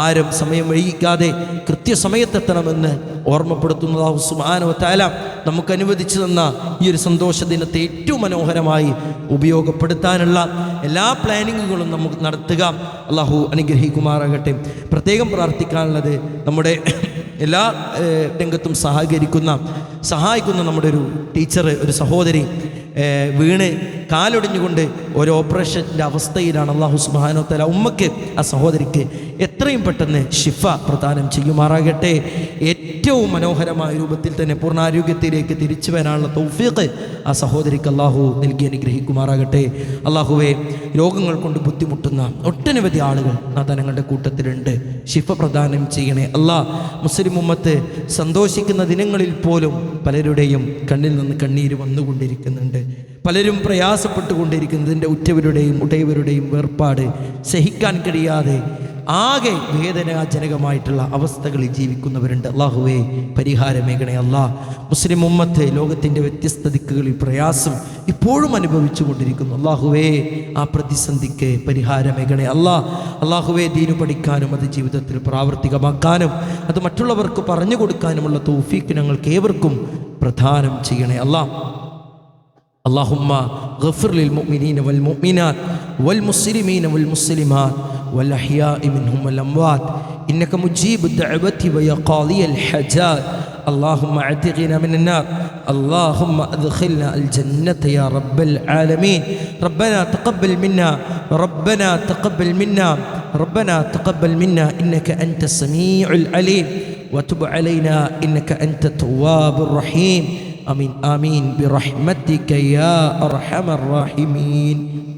ആരും സമയം വൈകിക്കാതെ കൃത്യസമയത്തെത്തണമെന്ന് ഓർമ്മപ്പെടുത്തുന്ന അല്ലാഹു സുബ്ഹാനഹു വ തആല നമുക്ക് അനുവദിച്ചു തന്ന ഈ ഒരു സന്തോഷ ദിനത്തെ ഏറ്റവും മനോഹരമായി ഉപയോഗപ്പെടുത്താനുള്ള എല്ലാ പ്ലാനിങ്ങുകളും നമുക്ക് നടത്തുക. അല്ലാഹു അനുഗ്രഹിക്കുമാറാകട്ടെ. പ്രത്യേകം പ്രാർത്ഥിക്കാനുള്ളത് നമ്മുടെ എല്ലാ രംഗത്തും സഹായിക്കുന്ന നമ്മുടെ ഒരു ടീച്ചർ, ഒരു സഹോദരി വീണ് കാലൊടിഞ്ഞുകൊണ്ട് ഒരു ഓപ്പറേഷൻ്റെ അവസ്ഥയിലാണ്. അല്ലാഹു സുബ്ഹാനഹു വ തആല ഉമ്മക്ക്, ആ സഹോദരിക്ക് എത്രയും പെട്ടെന്ന് ശിഫ പ്രദാനം ചെയ്യുമാറാകട്ടെ. ഏറ്റവും മനോഹരമായ രൂപത്തിൽ തന്നെ പൂർണ്ണാരോഗ്യത്തിലേക്ക് തിരിച്ചു വരാനുള്ള തൗഫീഖ് ആ സഹോദരിക്ക് അല്ലാഹു നൽകി അനുഗ്രഹിക്കുമാറാകട്ടെ. അല്ലാഹുവേ, രോഗങ്ങൾ കൊണ്ട് ബുദ്ധിമുട്ടുന്ന ഒട്ടനവധി ആളുകൾ നാഥനങ്ങളുടെ കൂട്ടത്തിലുണ്ട്. ശിഫ പ്രദാനം ചെയ്യണേ അല്ലാ. മുസ്ലിം ഉമ്മത്ത് സന്തോഷിക്കുന്ന ദിനങ്ങളിൽ പോലും പലരുടെയും കണ്ണിൽ നിന്ന് കണ്ണീര് വന്നുകൊണ്ടിരിക്കുന്നുണ്ട്. പലരും പ്രയാസപ്പെട്ടുകൊണ്ടിരിക്കുന്നതിൻ്റെ ഉറ്റവരുടെയും ഉടയവരുടെയും വേർപാട് സഹിക്കാൻ കഴിയാതെ ആകെ വേദനാജനകമായിട്ടുള്ള അവസ്ഥകളിൽ ജീവിക്കുന്നവരുണ്ട്. അല്ലാഹുവേ, പരിഹാരമേകണേ അല്ലാ. മുസ്ലിം ഉമ്മത്ത് ലോകത്തിൻ്റെ വ്യത്യസ്ത ദിക്കുകളിൽ പ്രയാസം ഇപ്പോഴും അനുഭവിച്ചു കൊണ്ടിരിക്കുന്നു. അല്ലാഹുവേ, ആ പ്രതിസന്ധിക്ക് പരിഹാരമേകണേ അല്ലാ. അല്ലാഹുവേ, ദീനു പഠിക്കാനും അത് ജീവിതത്തിൽ പ്രാവർത്തികമാക്കാനും അത് മറ്റുള്ളവർക്ക് പറഞ്ഞു കൊടുക്കാനുമുള്ള തൗഫീഖ് ഞങ്ങൾക്ക് ഏവർക്കും പ്രദാനം ചെയ്യണേ അല്ലാ. اللهم غفر للمؤمنين والمؤمنات والمسلمين والمسلمات والأحياء منهم والأموات إنك مجيب الدعوة ويا قاضي الحاجات. اللهم اعتقنا من النار، اللهم ادخلنا الجنة يا رب العالمين. ربنا تقبل منا، ربنا تقبل منا، ربنا تقبل منا إنك أنت السميع العليم، وتب علينا إنك أنت التواب الرحيم. آمين آمين برحمتك يا أرحم الراحمين.